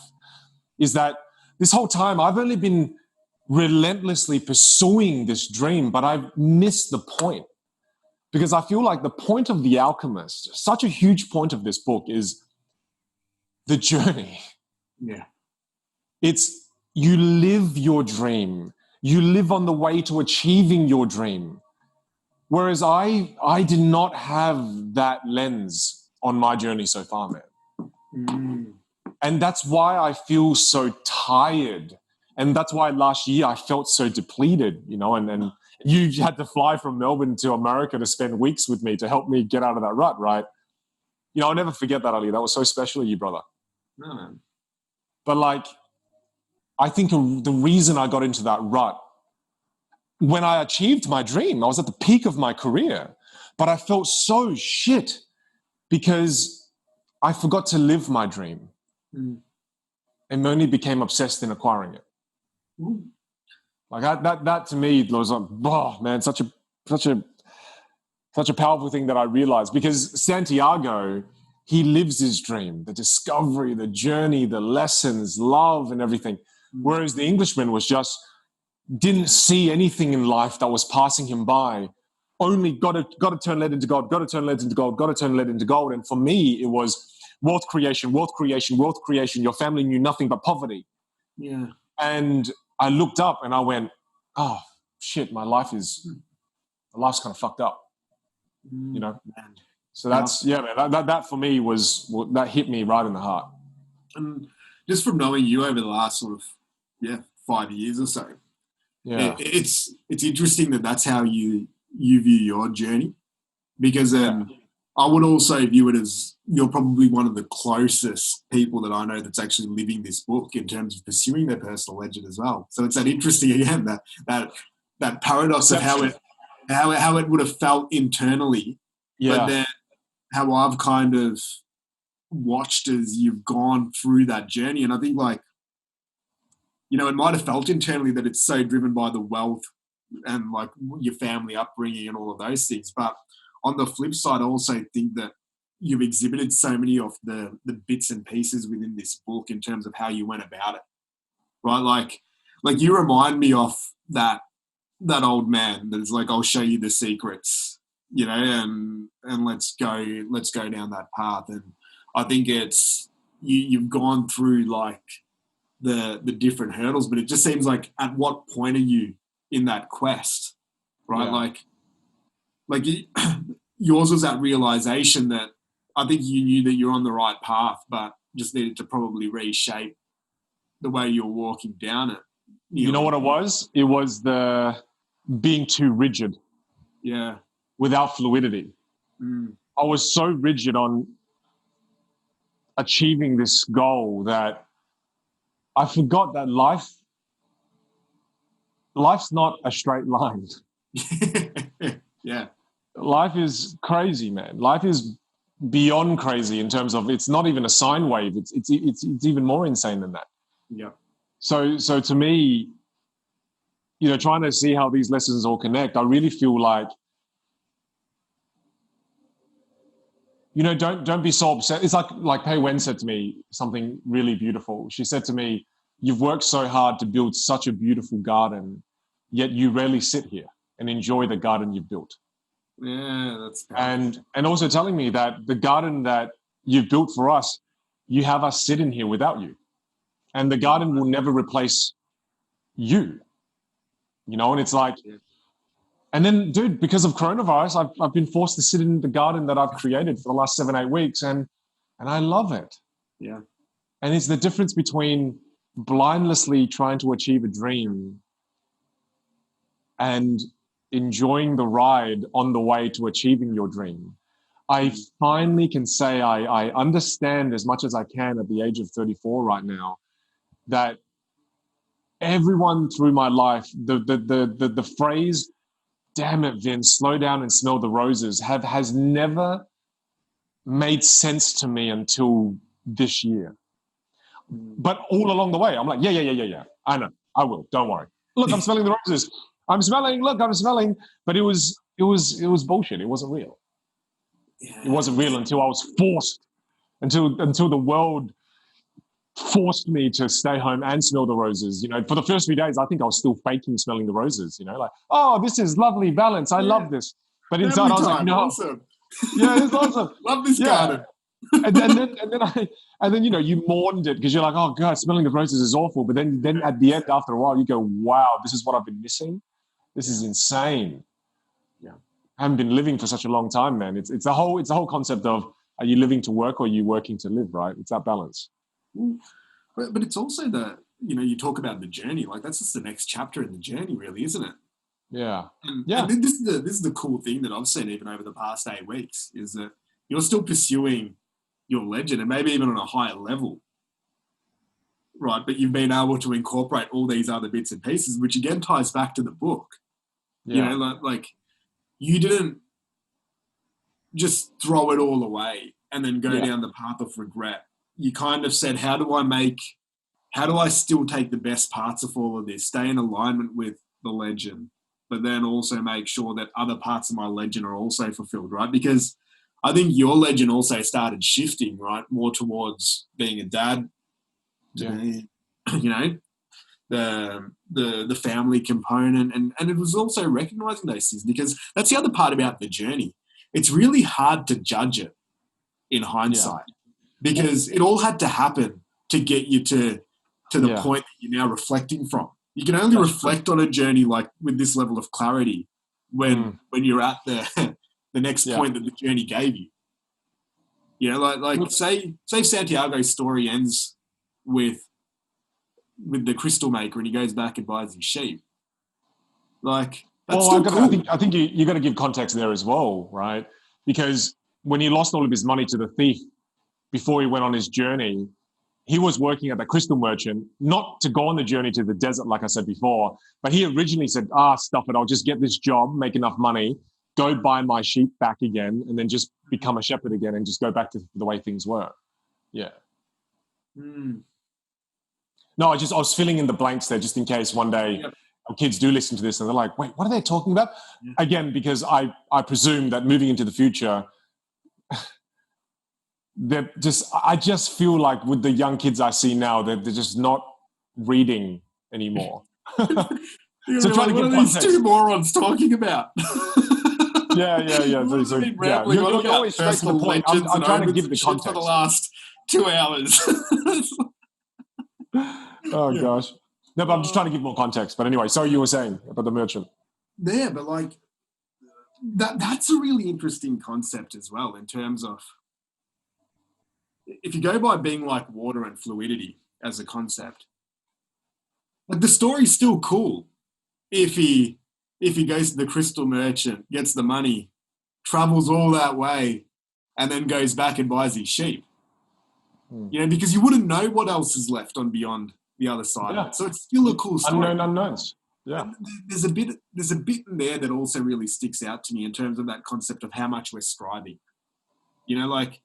is that this whole time I've only been relentlessly pursuing this dream, but I've missed the point. Because I feel like the point of The Alchemist, such a huge point of this book, is the journey. Yeah. It's you live your dream. You live on the way to achieving your dream. Whereas I did not have that lens on my journey so far, man. And that's why I feel so tired. And that's why last year I felt so depleted, you know, and you had to fly from Melbourne to America to spend weeks with me to help me get out of that rut, right? You know, I'll never forget that, Ali. That was so special of you, brother. No, man. But like, I think the reason I got into that rut, when I achieved my dream, I was at the peak of my career, but I felt so shit because I forgot to live my dream and only became obsessed in acquiring it. Like that to me was like, oh man, such a powerful thing that I realized, because Santiago, he lives his dream, the discovery, the journey, the lessons, love and everything. Whereas the Englishman was just, didn't see anything in life that was passing him by. Only got to turn lead into gold, got to turn lead into gold, got to turn lead into gold. And for me, it was wealth creation, wealth creation, wealth creation. Your family knew nothing but poverty. Yeah. And I looked up and I went, oh, shit, life's kind of fucked up, you know? Man. So that's, man, that for me that hit me right in the heart. And just from knowing you over the last sort of, 5 years or so, it's interesting that's how you view your journey, because I would also view it as you're probably one of the closest people that I know that's actually living this book in terms of pursuing their personal legend as well. So it's that interesting again that paradox of how it would have felt internally, but Yeah. then how I've kind of watched as you've gone through that journey. And I think like, you know, it might have felt internally that it's so driven by the wealth and like your family upbringing and all of those things. But on the flip side, I also think that you've exhibited so many of the bits and pieces within this book in terms of how you went about it, right? Like you remind me of that old man that's like, I'll show you the secrets, you know, and let's go down that path. And I think it's you've gone through like the different hurdles, but it just seems like at what point are you in that quest, right? Yeah. Like yours was that realization that I think you knew that you're on the right path, but just needed to probably reshape the way you're walking down it. You know what it was? It was the being too rigid. Yeah. Without fluidity. Mm. I was so rigid on achieving this goal that I forgot that life's not a straight line. Yeah. Life is crazy, man. Life is beyond crazy in terms of it's not even a sine wave. It's even more insane than that. Yeah. So to me, you know, trying to see how these lessons all connect, I really feel like, you know, don't be so upset. It's like Pei Wen said to me something really beautiful. She said to me, "You've worked so hard to build such a beautiful garden, yet you rarely sit here and enjoy the garden you've built." Yeah, that's powerful. And also telling me that the garden that you've built for us, you have us sit in here without you, and the garden will never replace you. You know, and it's like. And then, dude, because of coronavirus, I've been forced to sit in the garden that I've created for the last 7-8 weeks, and I love it. Yeah. And it's the difference between blindlessly trying to achieve a dream and enjoying the ride on the way to achieving your dream. I finally can say I understand as much as I can at the age of 34 right now that everyone through my life, the phrase, "Damn it, Vin, slow down and smell the roses," has never made sense to me until this year. But all along the way, I'm like, yeah. I know, I will. Don't worry. Look, I'm smelling the roses. I'm smelling. But it was bullshit. It wasn't real. Yeah. It wasn't real until I was forced, until the world forced me to stay home and smell the roses. You know, for the first few days, I think I was still faking smelling the roses. You know, like, oh, this is lovely balance. I love this. But inside, I was like, no, awesome. Yeah, it's awesome. Love this garden. and then you know, you mourned it because you're like, oh god, smelling the roses is awful. But then at the end, after a while, you go, wow, this is what I've been missing. This is insane. Yeah, I haven't been living for such a long time, man. It's the whole concept of, are you living to work or are you working to live? Right? It's that balance. But it's also you know, you talk about the journey. Like that's just the next chapter in the journey, really, isn't it? Yeah. And this is the cool thing that I've seen even over the past 8 weeks is that you're still pursuing your legend and maybe even on a higher level, right? But you've been able to incorporate all these other bits and pieces, which again ties back to the book. Yeah. You know, like you didn't just throw it all away and then go down the path of regret. You kind of said, how do I still take the best parts of all of this, stay in alignment with the legend, but then also make sure that other parts of my legend are also fulfilled, right? Because I think your legend also started shifting, right? More towards being a dad, to be, you know, the family component. And it was also recognizing those things, because that's the other part about the journey. It's really hard to judge it in hindsight because it all had to happen to get you to the point that you're now reflecting from. You can only reflect on a journey like with this level of clarity when you're at the next point that the journey gave you. You know, like say Santiago's story ends with the crystal maker and he goes back and buys his sheep. Like that's still cool. I think you got to give context there as well, right? Because when he lost all of his money to the thief before he went on his journey, he was working at the crystal merchant, not to go on the journey to the desert, like I said before, but he originally said, stuff it, I'll just get this job, make enough money, go buy my sheep back again, and then just become a shepherd again and just go back to the way things were. Yeah. No, I was filling in the blanks there just in case one day our kids do listen to this and they're like, wait, what are they talking about? Again, because I presume that moving into the future, I just feel like with the young kids I see now, they're just not reading anymore. So trying to get these two morons talking about. Yeah. You're always straight to the point. I'm trying to give the context for the last 2 hours. Oh gosh. No, but I'm just trying to give more context. But anyway, so you were saying about the merchant. Yeah, but like that's a really interesting concept as well in terms of if you go by being like water and fluidity as a concept, like the story's still cool if he goes to the crystal merchant, gets the money, travels all that way, and then goes back and buys his sheep. You know, because you wouldn't know what else is left on beyond the other side of it. So it's still a cool story. Unknown unknowns. Yeah. And there's a bit in there that also really sticks out to me in terms of that concept of how much we're striving. You know, like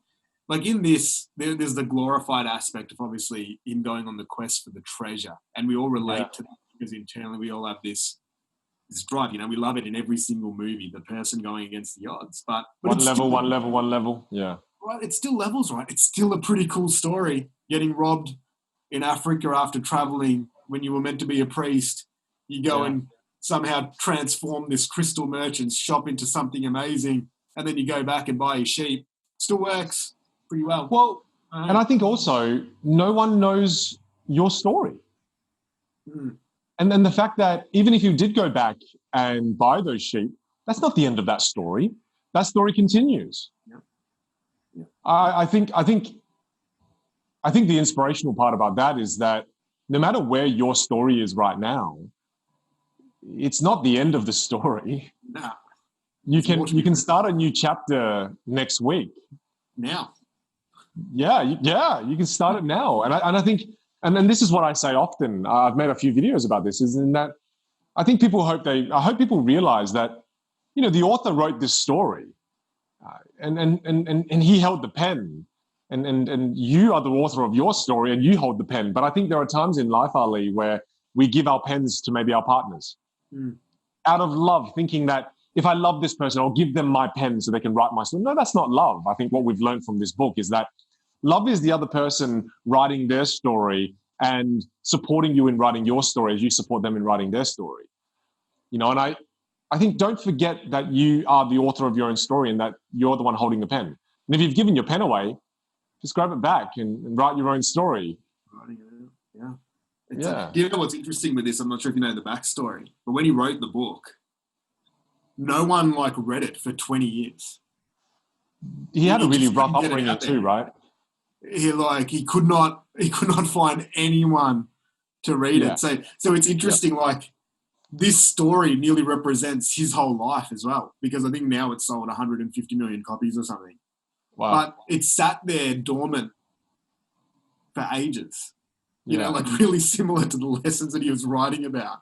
in this, there's the glorified aspect of obviously him going on the quest for the treasure. And we all relate to that because internally we all have this drive. You know, we love it in every single movie, the person going against the odds. But one level. Yeah. Right, it's still levels, right? It's still a pretty cool story. Getting robbed in Africa after traveling when you were meant to be a priest. You go and somehow transform this crystal merchant's shop into something amazing, and then you go back and buy your sheep. Still works pretty well. Well, and I think also no one knows your story. And then the fact that even if you did go back and buy those sheep, that's not the end of that story. That story continues. I think the inspirational part about that is that no matter where your story is right now, it's not the end of the story. No. You can start a new chapter next week. Now. Yeah, you can start it now. And I think, and then this is what I say often. I've made a few videos about this. Is in that I think I hope people realize that, you know, the author wrote this story. And he held the pen, and you are the author of your story, and you hold the pen. But I think there are times in life, Ali, where we give our pens to maybe our partners out of love, thinking that if I love this person, I'll give them my pen so they can write my story. No, that's not love. I think what we've learned from this book is that love is the other person writing their story and supporting you in writing your story as you support them in writing their story. You know, and I think don't forget that you are the author of your own story and that you're the one holding the pen. And if you've given your pen away, just grab it back and write your own story. Do you know what's interesting with this? I'm not sure if you know the backstory, but when he wrote the book, no one read it for 20 years. He had a really rough upbringing too, right? He could not find anyone to read it. So it's interesting, this story nearly represents his whole life as well, because I think now it's sold 150 million copies or something. Wow. But it sat there dormant for ages, you know, really similar to the lessons that he was writing about.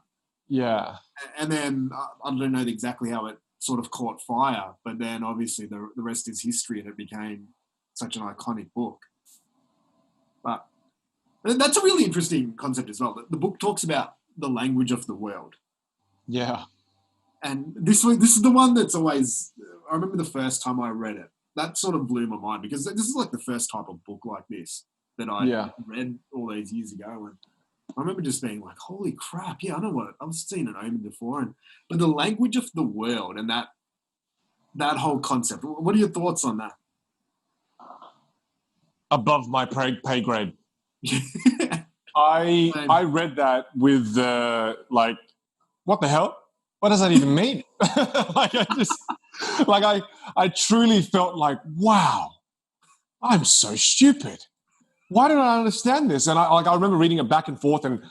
Yeah. And then I don't know exactly how it sort of caught fire, but then obviously the rest is history and it became such an iconic book. But that's a really interesting concept as well. The book talks about the language of the world. Yeah. And this is the one that's always, I remember the first time I read it, that sort of blew my mind, because this is the first type of book like this that I read all those years ago. And I remember just being like, holy crap, I know what, I've seen an Omen before. But the language of the world and that whole concept, what are your thoughts on that? Above my pay grade. I read that with what the hell? What does that even mean? I truly felt like, wow, I'm so stupid. Why don't I understand this? And I remember reading it back and forth, and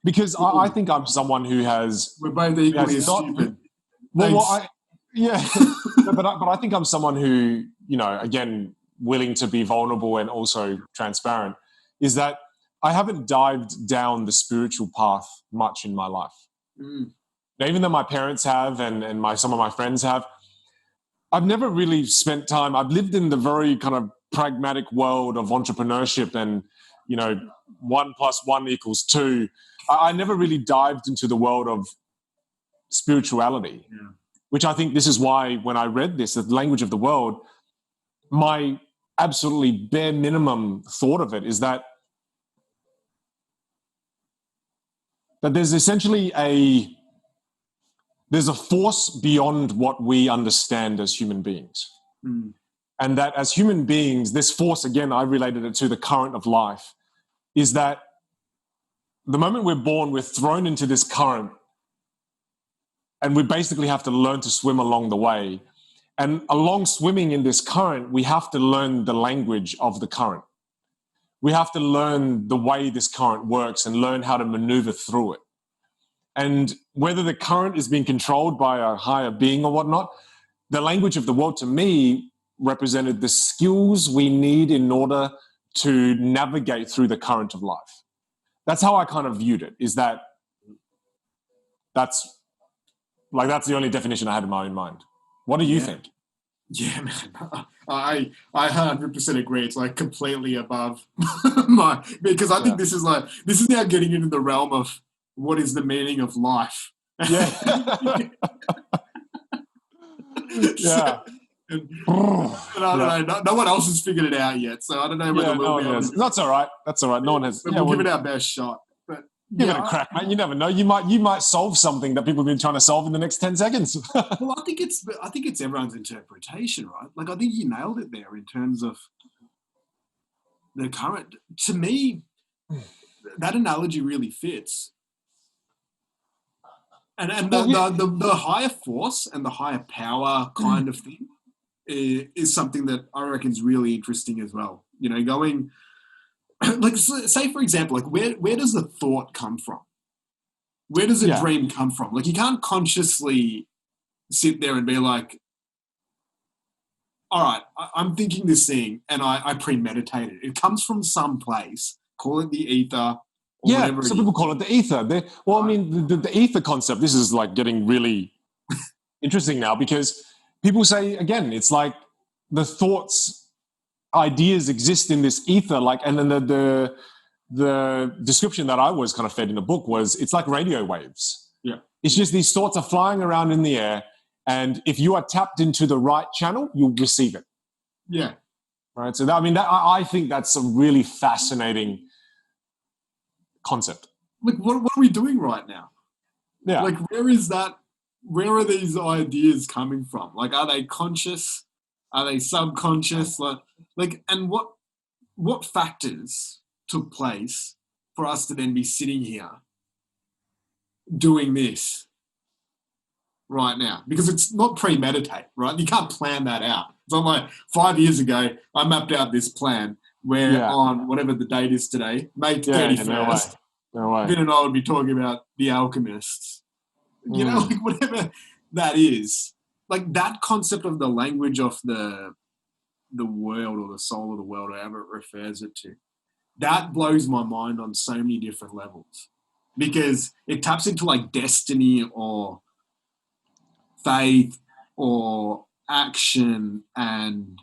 because I think I'm someone who has... We're both equally as stupid. But I think I'm someone who, again, willing to be vulnerable and also transparent, is that I haven't dived down the spiritual path much in my life. Now, even though my parents have and some of my friends have, I've never really spent time. I've lived in the very kind of pragmatic world of entrepreneurship and, 1 + 1 = 2. I never really dived into the world of spirituality, which I think this is why when I read this, the language of the world, my absolutely bare minimum thought of it is that there's essentially there's a force beyond what we understand as human beings. And that as human beings, this force, again, I related it to the current of life, is that the moment we're born, we're thrown into this current and we basically have to learn to swim along the way. And along swimming in this current, we have to learn the language of the current. We have to learn the way this current works and learn how to maneuver through it. And whether the current is being controlled by a higher being or whatnot, the language of the world to me represented the skills we need in order to navigate through the current of life. That's how I kind of viewed it, is that that's the only definition I had in my own mind. What do you think? Yeah, man. I 100% agree. It's like completely above because I think this is now getting into the realm of what is the meaning of life. Yeah. Yeah. And I don't know. No one else has figured it out yet, so I don't know whether we'll be able to. That's all right. That's all right. No one has. We'll give it our best shot. But give it a crack, man. You never know. You might solve something that people have been trying to solve in the next 10 seconds. Well, I think it's everyone's interpretation, right? Like I think you nailed it there in terms of the current. To me, that analogy really fits. And the higher force and the higher power kind of thing is something that I reckon is really interesting as well. Going like, say for example, like where does the thought come from? Where does a dream come from? Like you can't consciously sit there and be like, all right, I'm thinking this thing and I premeditate it. It comes from some place. Call it the ether. Some people call it the ether. I mean, the ether concept, this is like getting really interesting now because people say, again, it's like the thoughts, ideas exist in this ether, and then the description that I was kind of fed in the book was it's like radio waves. Yeah. It's just these thoughts are flying around in the air, and if you are tapped into the right channel, you'll receive it. Yeah. Right. So I think that's a really fascinating concept. Like, what are we doing right now? Yeah. Like, where is that? Where are these ideas coming from? Like, are they conscious? Are they subconscious? And what factors took place for us to then be sitting here doing this right now? Because it's not premeditated, right? You can't plan that out. It's not like 5 years ago, I mapped out this plan where on whatever the date is today, May 31st, no way. Vinh and I would be talking about the Alchemist. Like whatever that is. Like that concept of the language of the world or the soul of the world, however it refers it to, that blows my mind on so many different levels because it taps into like destiny or faith or action and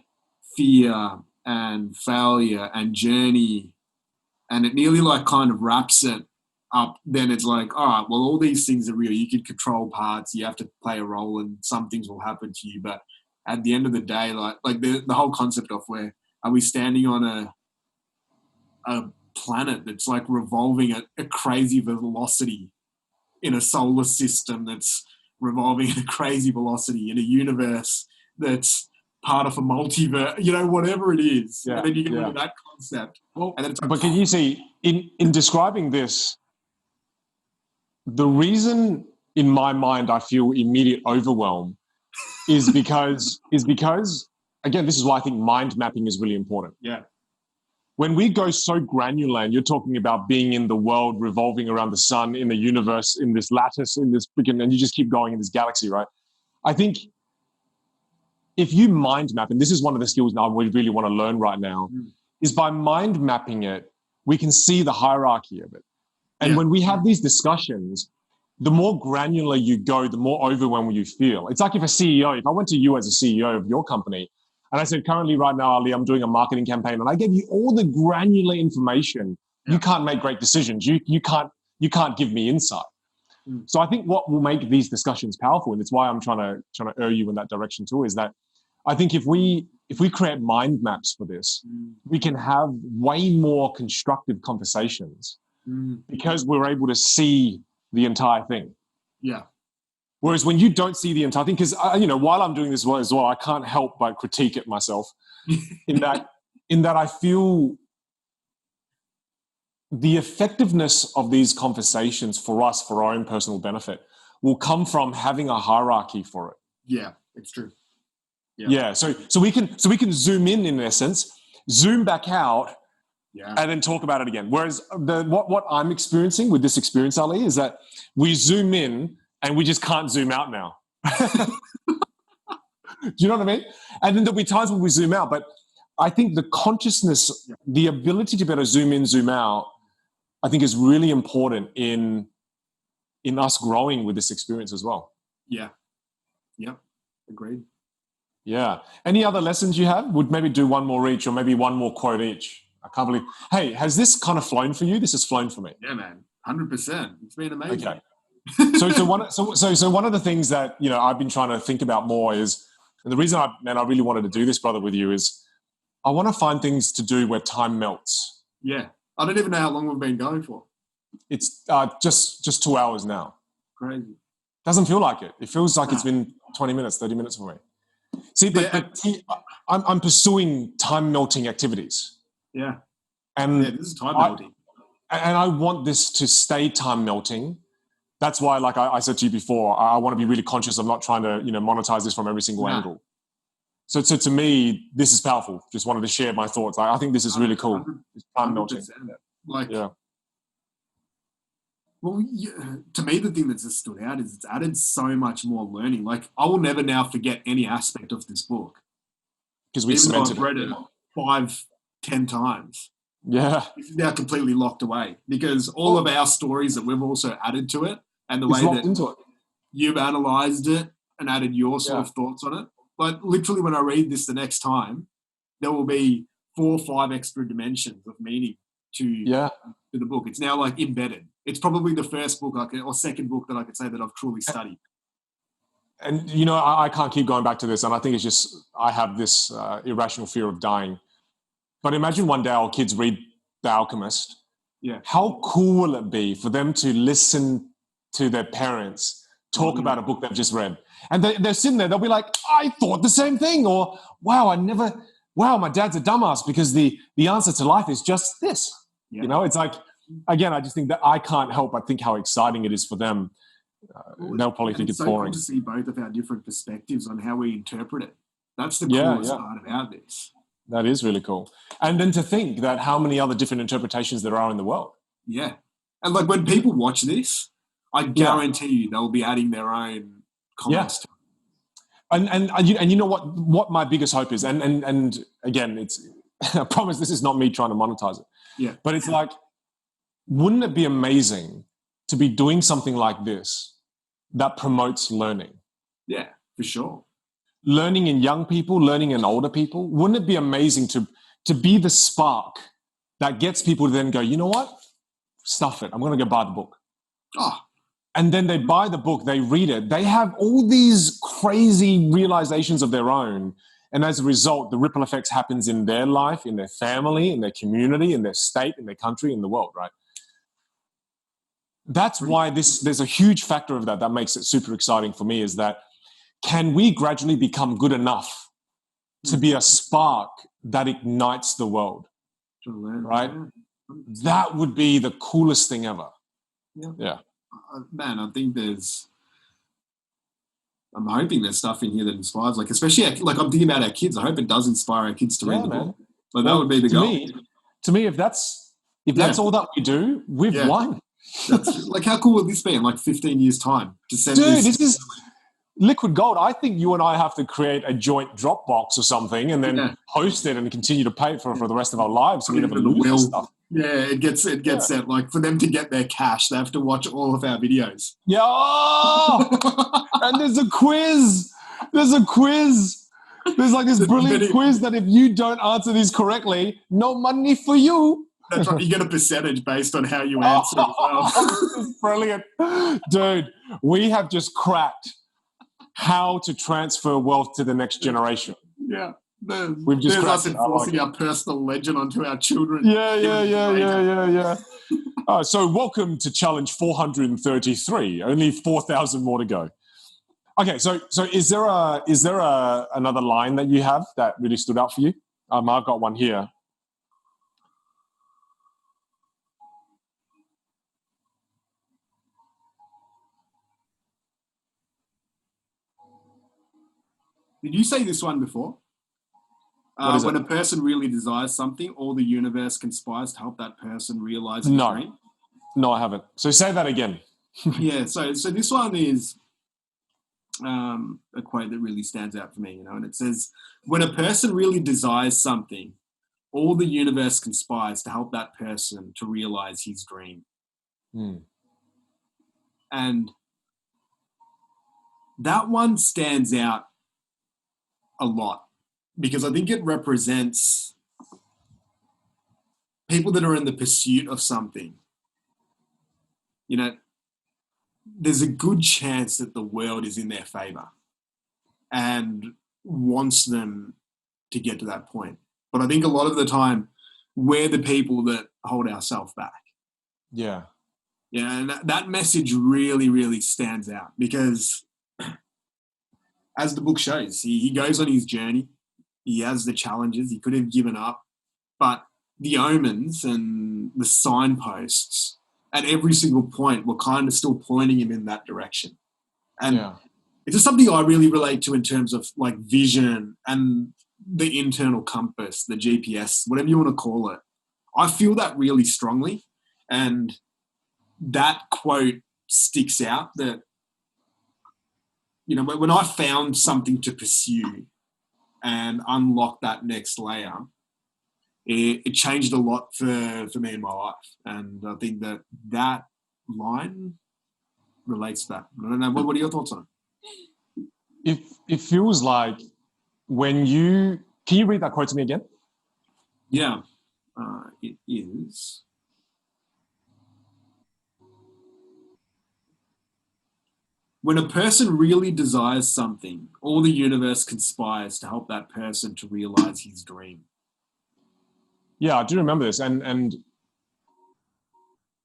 fear and failure and journey, and it nearly like kind of wraps it up. Then it's like, all right, well, all these things are real. You can control parts. You have to play a role, and some things will happen to you. But at the end of the day, like the whole concept of where are we standing on a planet that's like revolving at a crazy velocity in a solar system that's revolving at a crazy velocity in a universe that's part of a multiverse, whatever it is. Yeah, and then you can look at that concept. Well, and then it's like, but can you see, in describing this, the reason in my mind I feel immediate overwhelm is because, again, this is why I think mind mapping is really important. Yeah. When we go so granular and you're talking about being in the world, revolving around the sun, in the universe, in this lattice, in this freaking, and you just keep going in this galaxy, right? I think if you mind map, and this is one of the skills now we really want to learn right now, is by mind mapping it, we can see the hierarchy of it. And when we have these discussions, the more granular you go, the more overwhelmed you feel. It's like if I went to you as a CEO of your company, and I said, currently right now, Ali, I'm doing a marketing campaign, and I gave you all the granular information, you can't make great decisions. You can't give me insight. So I think what will make these discussions powerful, and it's why I'm trying to urge you in that direction too, is that I think if we create mind maps for this, we can have way more constructive conversations because we're able to see the entire thing. Yeah. Whereas when you don't see the entire thing, because while I'm doing this as well, I can't help but critique it myself. in that I feel the effectiveness of these conversations for us, for our own personal benefit, will come from having a hierarchy for it. Yeah, it's true. Yeah. So we can zoom in essence, zoom back out, and then talk about it again. Whereas what I'm experiencing with this experience, Ali, is that we zoom in and we just can't zoom out now. Do you know what I mean? And then there'll be times when we zoom out, but I think the consciousness, the ability to be able to zoom in, zoom out, I think is really important in us growing with this experience as well. Yeah. Yep. Agreed. Yeah. Any other lessons you have? Would maybe do one more each or maybe one more quote each. I can't believe. Hey, has this kind of flown for you? This has flown for me. Yeah, man. 100%. It's been amazing. Okay. So one of the things that, I've been trying to think about more is, and the reason I really wanted to do this, brother, with you is I want to find things to do where time melts. Yeah. I don't even know how long we've been going for. It's just 2 hours now. Crazy. Doesn't feel like it. It feels like it's been 20 minutes, 30 minutes for me. See, but I'm pursuing time melting activities. Yeah. And this is time melting. And I want this to stay time melting. That's why, like I said to you before, I want to be really conscious of not trying to, monetize this from every single angle. So to me, this is powerful. Just wanted to share my thoughts. I think this is really cool. It's time melting. Well, to me, the thing that's just stood out is it's added so much more learning. Like, I will never now forget any aspect of this book. Because we cemented it. I've read it 5-10 times. Yeah. This is now completely locked away because all of our stories that we've also added to it and the way that you've analysed it and added your sort of thoughts on it. Like, literally, when I read this the next time, there will be 4 or 5 extra dimensions of meaning to the book. It's now like embedded. It's probably the first book or second book that I could say that I've truly studied. And, I can't keep going back to this. And I think it's just, I have this irrational fear of dying. But imagine one day our kids read The Alchemist. Yeah. How cool will it be for them to listen to their parents talk about a book they've just read? And they're sitting there, they'll be like, I thought the same thing. Or, wow, my dad's a dumbass because the answer to life is just this. Yeah. It's like, again, I just think that I can't help but think how exciting it is for them. They'll probably think it's boring. It's so cool to see both of our different perspectives on how we interpret it. That's the coolest part about this. That is really cool. And then to think that how many other different interpretations there are in the world. Yeah. And like when people watch this, I guarantee you they'll be adding their own comments to it. And you know what my biggest hope is, and again, it's I promise this is not me trying to monetize it. Yeah. But it's like, wouldn't it be amazing to be doing something like this that promotes learning? Yeah, for sure. Learning in young people, learning in older people. Wouldn't it be amazing to be the spark that gets people to then go, you know what? Stuff it. I'm going to go buy the book. Oh. And then they buy the book, they read it. They have all these crazy realizations of their own. And as a result, the ripple effects happens in their life, in their family, in their community, in their state, in their country, in the world, right? That's why there's a huge factor of that makes it super exciting for me, is that can we gradually become good enough to be a spark that ignites the world, right? That would be the coolest thing ever. Yeah. Man, I think I'm hoping there's stuff in here that inspires, like, especially, like, I'm thinking about our kids. I hope it does inspire our kids to read the book. Like, that would be the goal. To me, if that's all that we do, we've won. That's, like, how cool would this be in like 15 years' time? To send liquid gold. I think you and I have to create a joint Dropbox or something, and then host it and continue to pay for the rest of our lives, so we never lose this stuff. Yeah, it gets sent. Like, for them to get their cash, they have to watch all of our videos. Yeah, and there's a quiz. There's like this brilliant quiz that if you don't answer these correctly, no money for you. That's right. You get a percentage based on how you answer as well. This is brilliant. Dude, we have just cracked how to transfer wealth to the next generation. Yeah. We've just us enforcing our personal legend onto our children. Yeah. So welcome to challenge 433. Only 4,000 more to go. Okay, so is there another line that you have that really stood out for you? I've got one here. Did you say this one before? When a person really desires something, all the universe conspires to help that person realize his dream? No, I haven't. So say that again. Yeah, so this one is a quote that really stands out for me, and it says, when a person really desires something, all the universe conspires to help that person to realize his dream. And that one stands out a lot because I think it represents people that are in the pursuit of something. There's a good chance that the world is in their favor and wants them to get to that point. But I think a lot of the time we're the people that hold ourselves back. Yeah. Yeah, and that message really, really stands out because as the book shows, he goes on his journey. He has the challenges. He could have given up. But the omens and the signposts at every single point were kind of still pointing him in that direction. And it's just something I really relate to in terms of like vision and the internal compass, the GPS, whatever you want to call it. I feel that really strongly. And that quote sticks out that, when I found something to pursue and unlock that next layer, it changed a lot for me in my life. And I think that line relates to that. I don't know. What are your thoughts on it? It feels like when you... Can you read that quote to me again? Yeah. It is... When a person really desires something, all the universe conspires to help that person to realize his dream. Yeah, I do remember this. And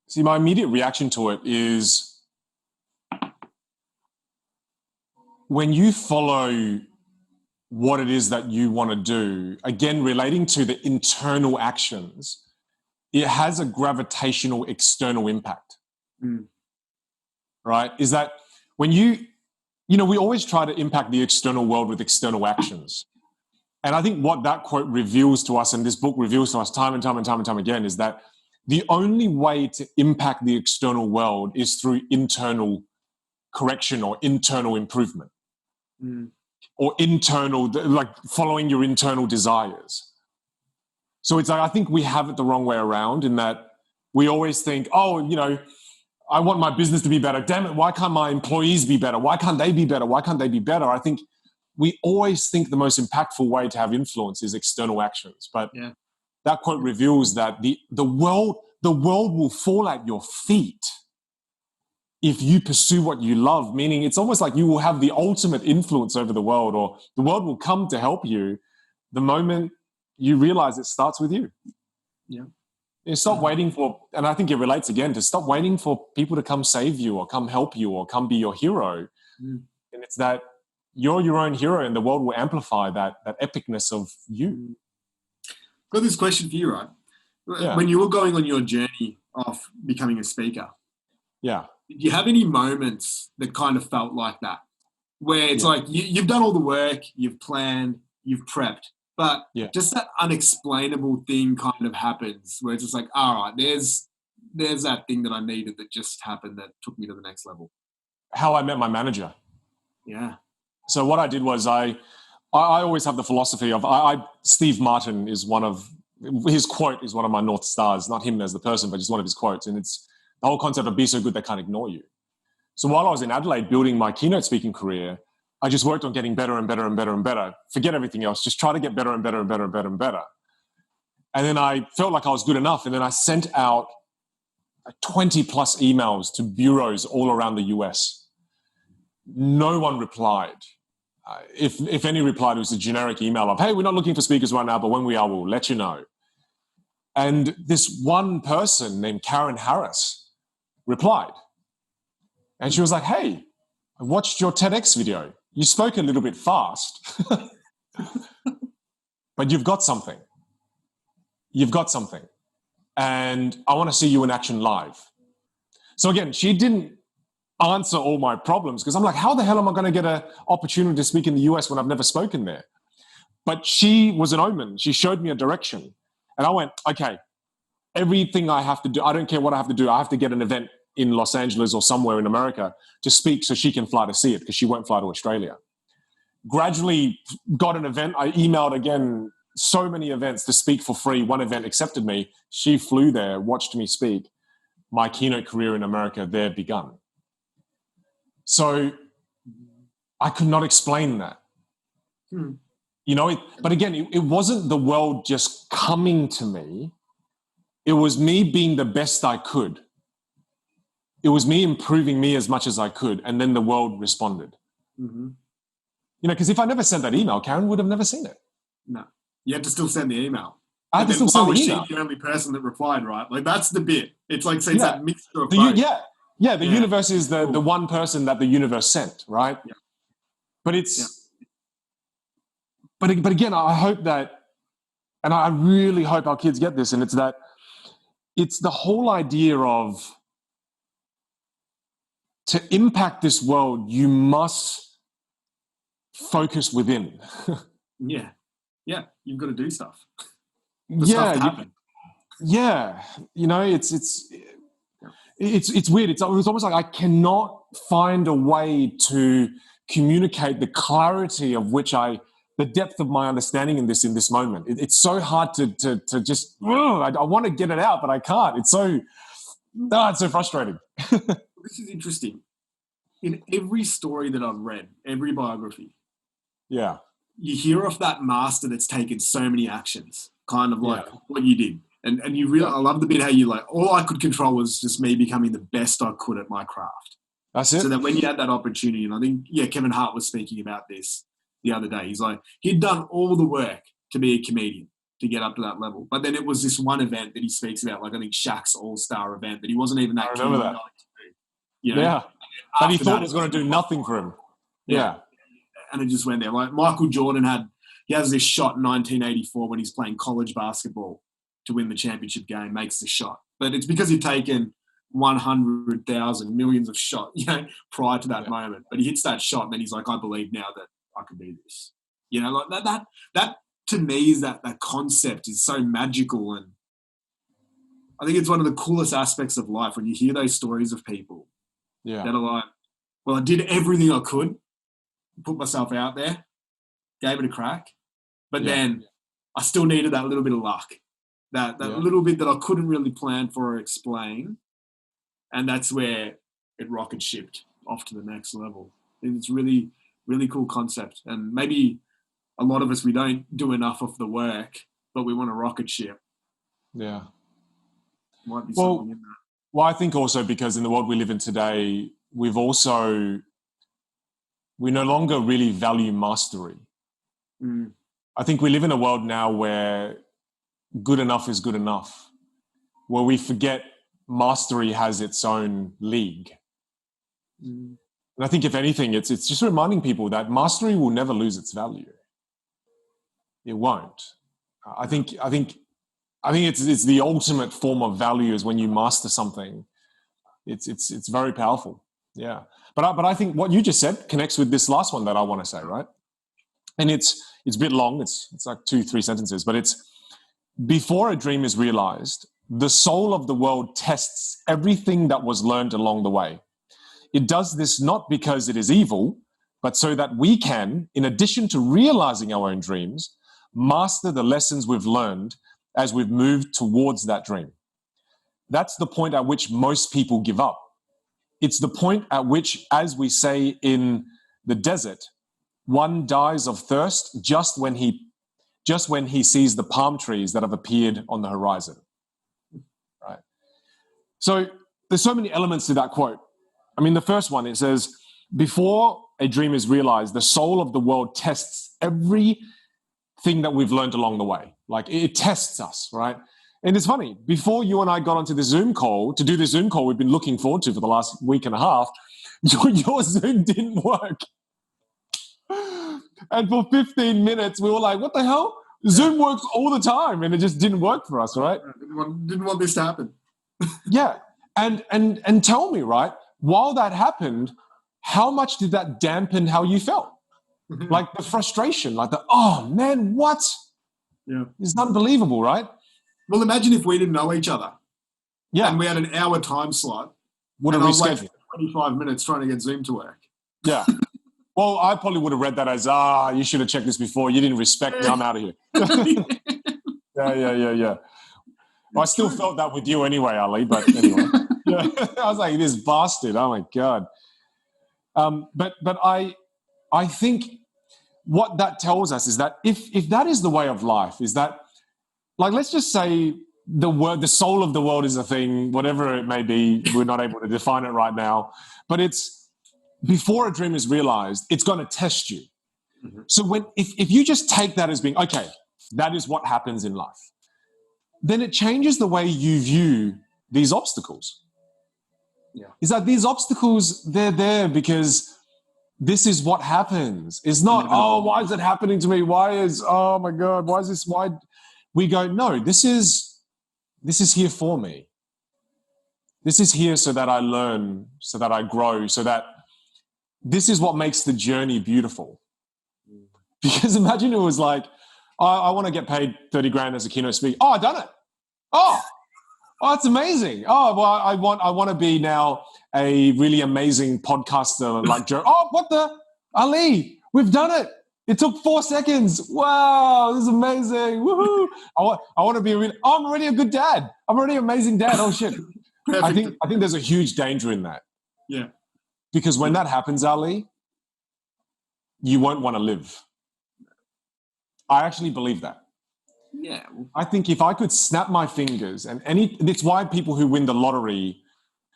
see, my immediate reaction to it is when you follow what it is that you want to do, again, relating to the internal actions, it has a gravitational external impact. Right? Is that when we always try to impact the external world with external actions. And I think what that quote reveals to us, and this book reveals to us time and time again, is that the only way to impact the external world is through internal correction or internal improvement. Or internal, like following your internal desires. So it's like, I think we have it the wrong way around in that we always think, I want my business to be better. Damn it, why can't my employees be better? Why can't they be better? Why can't they be better? I think we always think the most impactful way to have influence is external actions. But that quote reveals that the world will fall at your feet if you pursue what you love, meaning it's almost like you will have the ultimate influence over the world, or the world will come to help you the moment you realize it starts with you. Yeah. Stop waiting for, and I think it relates again to stop waiting for people to come save you or come help you or come be your hero. And it's that you're your own hero and the world will amplify that epicness of you. Got this question for you, right? Yeah. When you were going on your journey of becoming a speaker, did you have any moments that kind of felt like that? Where it's like you've done all the work, you've planned, you've prepped, but just that unexplainable thing kind of happens where it's just like, all right, there's that thing that I needed that just happened that took me to the next level. How I met my manager. Yeah. So what I did was I always have the philosophy of Steve Martin is his quote is one of my North Stars, not him as the person, but just one of his quotes. And it's the whole concept of be so good they can't ignore you. So while I was in Adelaide building my keynote speaking career, I just worked on getting better and better and better and better. Forget everything else. Just try to get better and better and better and better and better. And then I felt like I was good enough. And then I sent out 20 plus emails to bureaus all around the US. No one replied. If any replied, it was a generic email of, hey, we're not looking for speakers right now, but when we are, we'll let you know. And this one person named Karen Harris replied. And she was like, hey, I watched your TEDx video. You spoke a little bit fast, but you've got something. You've got something. And I want to see you in action live. So again, she didn't answer all my problems because I'm like, how the hell am I going to get an opportunity to speak in the US when I've never spoken there? But she was an Omen. She showed me a direction. And I went, okay, everything I have to do, I don't care what I have to do. I have to get an event in Los Angeles or somewhere in America to speak so she can fly to see it because she won't fly to Australia. Gradually got an event. I emailed again so many events to speak for free. One event accepted me. She flew there, watched me speak. My keynote career in America there begun. So I could not explain that. You know, but again, it wasn't the world just coming to me. It was me being the best I could. It was me improving me as much as I could. And then the world responded. Mm-hmm. You know, because if I never sent that email, Karen would have never seen it. No. You had to still send the email. I had to still send the email. Why was she the only person that replied, right? Like, that's the bit. It's like, so it's that mixture of both. The universe is the one person that the universe sent, right? Yeah. But it's... But again, I hope that... And I really hope our kids get this, and it's that... It's the whole idea of... To impact this world, you must focus within. Yeah. You've got to do stuff. Stuff to happen. You know, it's weird. It's almost like I cannot find a way to communicate the clarity of the depth of my understanding in this moment. It's so hard to just. I want to get it out, but I can't. It's so frustrating. This is interesting. In every story that I've read, every biography, you hear of that master that's taken so many actions, kind of like what you did. And you really, I love the bit how you like, all I could control was just me becoming the best I could at my craft. That's it. So that when you had that opportunity, and I think, Kevin Hart was speaking about this the other day. He's like, he'd done all the work to be a comedian, to get up to that level. But then it was this one event that he speaks about, like I think Shaq's All-Star event, that he wasn't even that keen on going to do. You know? Yeah. But he thought it was going to do nothing for him. Yeah. And it just went there. Like Michael Jordan he has this shot in 1984 when he's playing college basketball to win the championship game, makes the shot. But it's because he'd taken 100,000 millions of shots, prior to that moment. But he hits that shot and then he's like, I believe now that I can do this. Like that to me is that concept is so magical. And I think it's one of the coolest aspects of life when you hear those stories of people that are like, well, I did everything I could, put myself out there, gave it a crack, but then I still needed that little bit of luck, that little bit that I couldn't really plan for or explain, and that's where it rocket shipped off to the next level. It's really, really cool concept, and maybe a lot of us, we don't do enough of the work, but we want to rocket ship. Yeah. Might be something in that. Well, I think also because in the world we live in today, we no longer really value mastery. I think we live in a world now where good enough is good enough, where we forget mastery has its own league. And I think if anything, it's just reminding people that mastery will never lose its value. It won't. I think it's the ultimate form of value is when you master something. It's very powerful. Yeah. But I think what you just said connects with this last one that I want to say, right? And it's a bit long. It's like 2-3 sentences, but it's before a dream is realized, the soul of the world tests everything that was learned along the way. It does this not because it is evil, but so that we can, in addition to realizing our own dreams, master the lessons we've learned as we've moved towards that dream. That's the point at which most people give up. It's the point at which, as we say in the desert, one dies of thirst just when he sees the palm trees that have appeared on the horizon. Right? So there's so many elements to that quote. I mean, the first one, it says, before a dream is realized, the soul of the world tests everything that we've learned along the way. Like, it tests us, right? And it's funny, before you and I got onto the Zoom call, to do the Zoom call we've been looking forward to for the last week and a half, your Zoom didn't work. And for 15 minutes, we were like, what the hell? Zoom works all the time, and it just didn't work for us, right? Didn't want this to happen. Yeah. And tell me, right, while that happened, how much did that dampen how you felt? Like the frustration, like oh man, what? Yeah. It's unbelievable, right? Well, imagine if we didn't know each other. Yeah. And we had an hour time slot. Would have rescheduled. 25 minutes trying to get Zoom to work. Yeah. Well, I probably would have read that as, you should have checked this before. You didn't respect me. I'm out of here. Yeah. Well, I still felt that with you anyway, Ali, but anyway. Yeah. I was like, this bastard. Oh, my God. But I think what that tells us is that if that is the way of life, is that, like, let's just say the soul of the world is a thing, whatever it may be, we're not able to define it right now, but it's, before a dream is realized, it's going to test you. Mm-hmm. So if you just take that as being, okay, that is what happens in life, then it changes the way you view these obstacles. Yeah. It's like these obstacles, they're there because this is what happens. It's not, why is it happening to me? Oh my God, why is this? Why? We go, no, this is here for me. This is here so that I learn, so that I grow, so that this is what makes the journey beautiful. Because imagine it was like, I want to get paid 30 grand as a keynote speaker. Oh, I've done it. Oh, that's amazing. Oh, well, I want to be now a really amazing podcaster like Joe. Oh, what the? Ali, we've done it. It took 4 seconds. Wow, this is amazing. Woohoo. I want to be I'm already a good dad. I'm already an amazing dad. Oh, shit. I think there's a huge danger in that. Yeah. Because when that happens, Ali, you won't want to live. I actually believe that. Yeah. I think if I could snap my fingers it's why people who win the lottery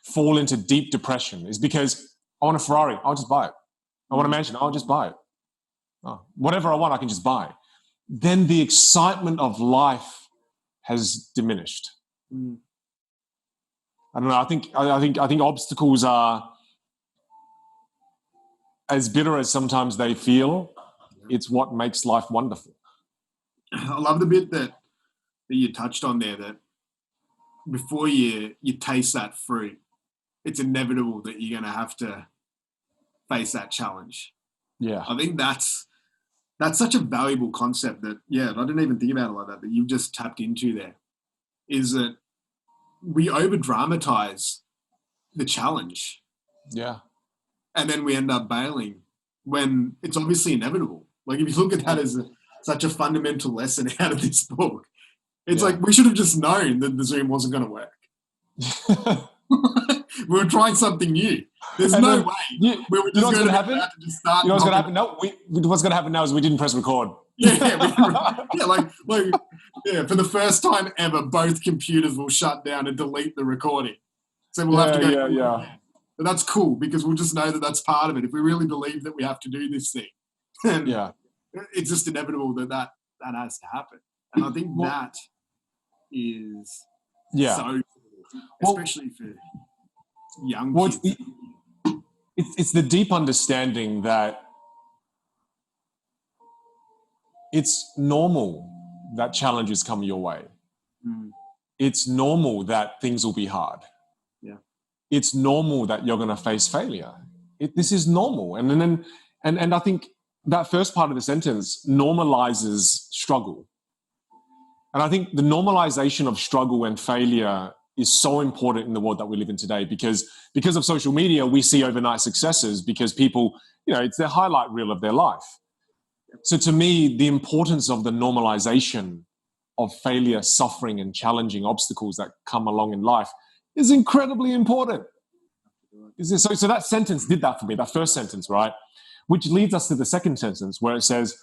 fall into deep depression, is because I want a Ferrari, I'll just buy it. I want a mansion, I'll just buy it. Oh, whatever I want, I can just buy. Then the excitement of life has diminished. Mm. I don't know. I think obstacles are, as bitter as sometimes they feel, it's what makes life wonderful. I love the bit that you touched on there, that before you taste that fruit, it's inevitable that you're going to have to face that challenge. Yeah. I think that's such a valuable concept that, I didn't even think about it like that you've just tapped into there, is that we over-dramatize the challenge. Yeah. And then we end up bailing when it's obviously inevitable. Like, if you look at that as such a fundamental lesson out of this book, it's like we should have just known that the Zoom wasn't going to work. We were trying something new. There's no way we were just going to happen. To start. You know what's going to happen? No, what's going to happen now is we didn't press record. For the first time ever, both computers will shut down and delete the recording. So we'll have to go. Yeah. But that's cool, because we'll just know that that's part of it. If we really believe that we have to do this thing, then it's just inevitable that has to happen. And I think that is so cool, especially for young kids. It's the deep understanding that it's normal that challenges come your way. Mm. It's normal that things will be hard. Yeah. It's normal that you're going to face failure. This is normal. And I think that first part of the sentence normalizes struggle. And I think the normalization of struggle and failure is so important in the world that we live in today, because of social media, we see overnight successes because people, it's their highlight reel of their life. So to me, the importance of the normalization of failure, suffering, and challenging obstacles that come along in life is incredibly important. So that sentence did that for me, that first sentence, right? Which leads us to the second sentence where it says,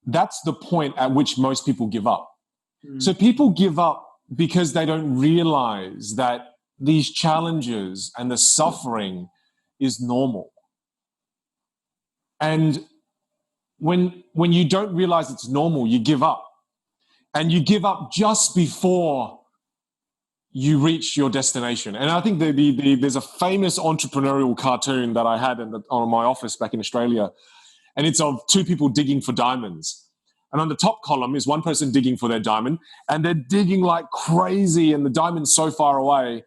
that's the point at which most people give up. So people give up because they don't realize that these challenges and the suffering is normal. And when you don't realize it's normal, you give up. And you give up just before you reach your destination. And I think there's a famous entrepreneurial cartoon that I had on my office back in Australia. And it's of two people digging for diamonds. And on the top column is one person digging for their diamond, and they're digging like crazy, and the diamond's so far away.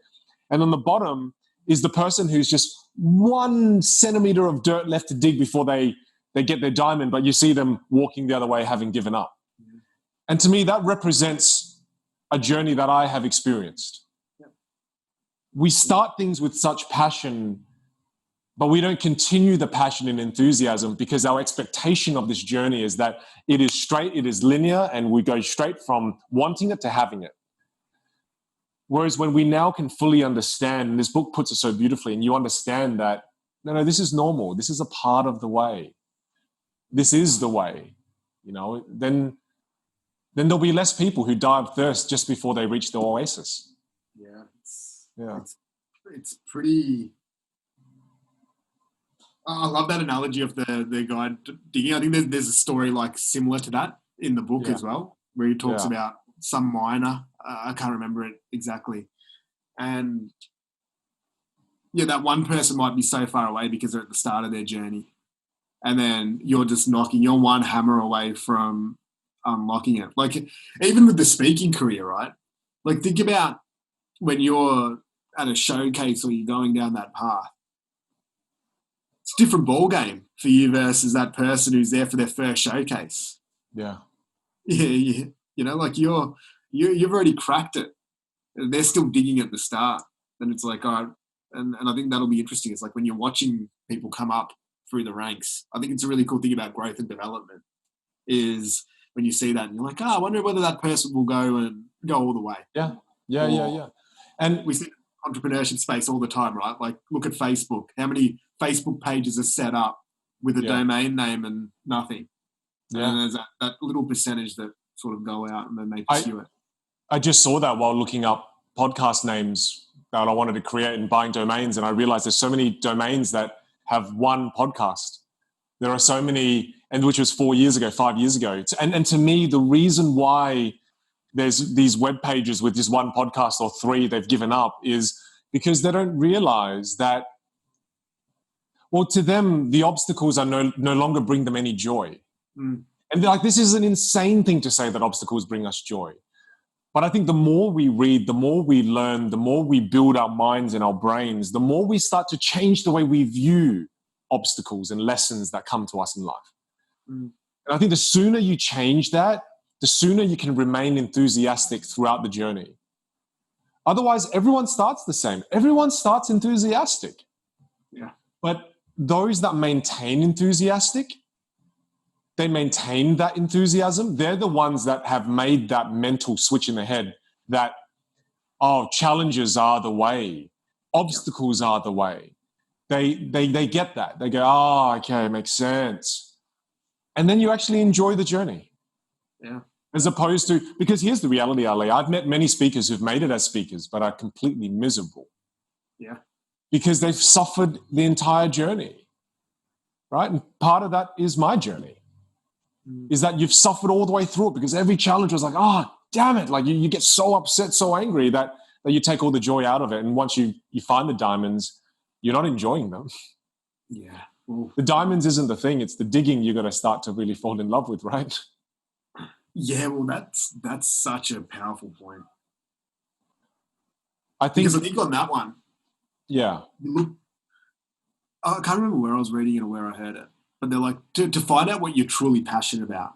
And on the bottom is the person who's just 1 centimeter of dirt left to dig before they get their diamond, but you see them walking the other way, having given up. And to me, that represents a journey that I have experienced. We start things with such passion, but we don't continue the passion and enthusiasm because our expectation of this journey is that it is straight, it is linear, and we go straight from wanting it to having it. Whereas when we now can fully understand, and this book puts it so beautifully, and you understand that, no, this is normal. This is a part of the way. This is the way, then there'll be less people who die of thirst just before they reach the oasis. It's pretty... I love that analogy of the guy digging. I think there's a story like similar to that in the book as well, where he talks about some miner. I can't remember it exactly. And that one person might be so far away because they're at the start of their journey. And then you're one hammer away from unlocking it. Like even with the speaking career, right? Like think about when you're at a showcase or you're going down that path. It's a different ball game for you versus that person who's there for their first showcase. Yeah. Like you've already cracked it. And they're still digging at the start. And it's like, all right. And I think that'll be interesting. It's like when you're watching people come up through the ranks, I think it's a really cool thing about growth and development is when you see that and you're like, I wonder whether that person will go all the way. Yeah. And we see entrepreneurship space all the time, right? Like look at Facebook. How many Facebook pages are set up with a domain name and nothing? Yeah. And there's that little percentage that sort of go out and then they pursue it. I just saw that while looking up podcast names that I wanted to create and buying domains, and I realized there's so many domains that have one podcast. There are so many, and which was 5 years ago. And to me, the reason why there's these web pages with just one podcast or 3 they've given up is because they don't realize that, well, to them, the obstacles are no longer bring them any joy. And they're like, this is an insane thing to say that obstacles bring us joy. But I think the more we read, the more we learn, the more we build our minds and our brains, the more we start to change the way we view obstacles and lessons that come to us in life. And I think the sooner you change that, the sooner you can remain enthusiastic throughout the journey. Otherwise, everyone starts the same. Everyone starts enthusiastic. Yeah. But those that maintain enthusiastic, they maintain that enthusiasm. They're the ones that have made that mental switch in their head that, challenges are the way. Obstacles are the way. They get that. They go, okay, makes sense. And then you actually enjoy the journey. Yeah. As opposed to, because here's the reality, Ali, I've met many speakers who've made it as speakers, but are completely miserable. Yeah. Because they've suffered the entire journey, right? And part of that is my journey, is that you've suffered all the way through it because every challenge was like, damn it. Like you get so upset, so angry that you take all the joy out of it. And once you find the diamonds, you're not enjoying them. Yeah. Ooh. The diamonds isn't the thing. It's the digging you got to start to really fall in love with, right? Yeah, well, that's such a powerful point. Because I think on that one, I can't remember where I was reading it or where I heard it, but they're like, to find out what you're truly passionate about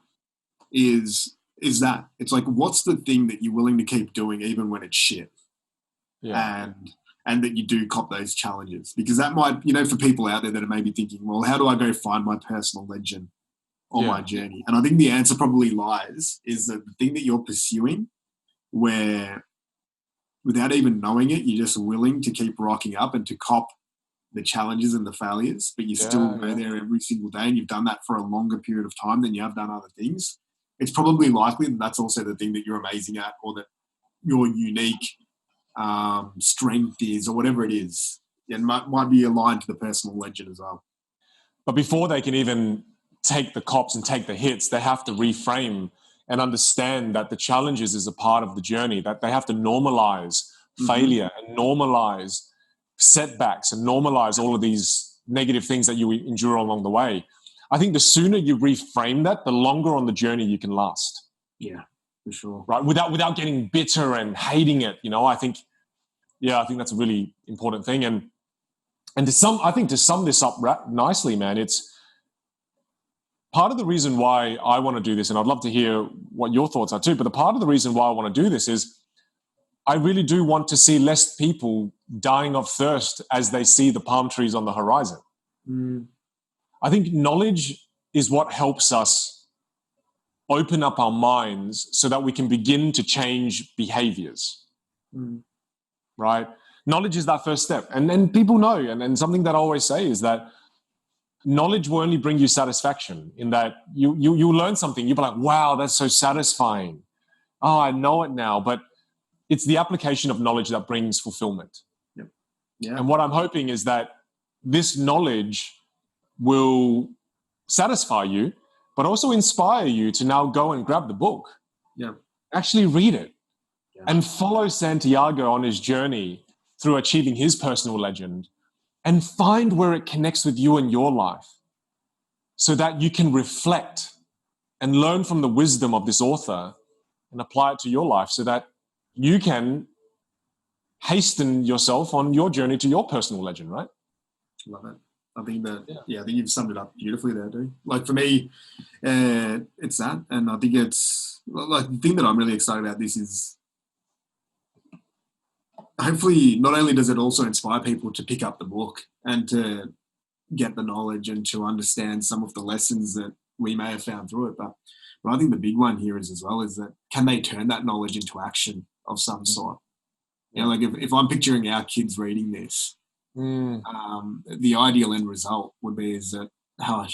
is that. It's like, what's the thing that you're willing to keep doing even when it's shit? Yeah. and that you do cop those challenges, because that might, for people out there that are maybe thinking, well, how do I go find my personal legend on my journey? And I think the answer probably lies is that the thing that you're pursuing, where without even knowing it, you're just willing to keep rocking up and to cop the challenges and the failures, but you still go there every single day, and you've done that for a longer period of time than you have done other things. It's probably likely that that's also the thing that you're amazing at, or that your unique strength is, or whatever it is. It might be aligned to the personal legend as well. But before they can even take the cops and take the hits, they have to reframe and understand that the challenges is a part of the journey, that they have to normalize failure and normalize setbacks and normalize all of these negative things that you endure along the way. I think the sooner you reframe that, the longer on the journey you can last. Yeah, for sure. Right? Without getting bitter and hating it, I think that's a really important thing. And to sum this up nicely, man, it's part of the reason why I want to do this, and I'd love to hear what your thoughts are too, but the part of the reason why I want to do this is I really do want to see less people dying of thirst as they see the palm trees on the horizon. I think knowledge is what helps us open up our minds so that we can begin to change behaviors. Right? Knowledge is that first step. And then people know, and something that I always say is that knowledge will only bring you satisfaction, in that you learn something, you'll be like, wow, that's so satisfying. Oh, I know it now. But it's the application of knowledge that brings fulfillment. Yep. Yeah. And what I'm hoping is that this knowledge will satisfy you, but also inspire you to now go and grab the book. Yeah. Actually read it and follow Santiago on his journey through achieving his personal legend, and find where it connects with you and your life, so that you can reflect and learn from the wisdom of this author and apply it to your life, so that you can hasten yourself on your journey to your personal legend, right? Love it. I think that, I think you've summed it up beautifully there, dude. Like for me, it's that. And I think it's like the thing that I'm really excited about this is hopefully not only does it also inspire people to pick up the book and to get the knowledge and to understand some of the lessons that we may have found through it, but I think the big one here is that can they turn that knowledge into action of some sort? Like if I'm picturing our kids reading this, the ideal end result would be is that not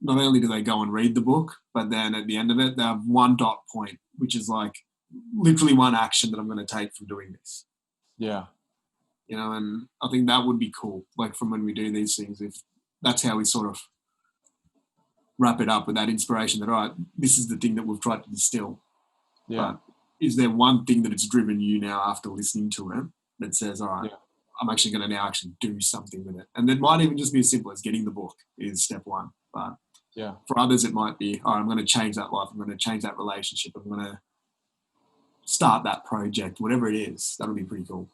only do they go and read the book, but then at the end of it, they have one dot point, which is like literally one action that I'm going to take from doing this. Yeah. And I think that would be cool. Like from when we do these things, if that's how we sort of wrap it up with that inspiration that, all right, this is the thing that we've tried to distill. Yeah. But is there one thing that it's driven you now after listening to it that says, all right, I'm actually going to now actually do something with it? And it might even just be as simple as getting the book is step one. But for others, it might be, all right, I'm going to change that life. I'm going to change that relationship. I'm going to start that project, whatever it is. That'll be pretty cool.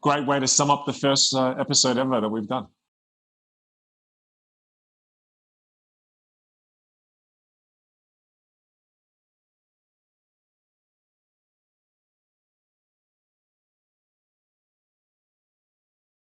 Great way to sum up the first episode ever that we've done.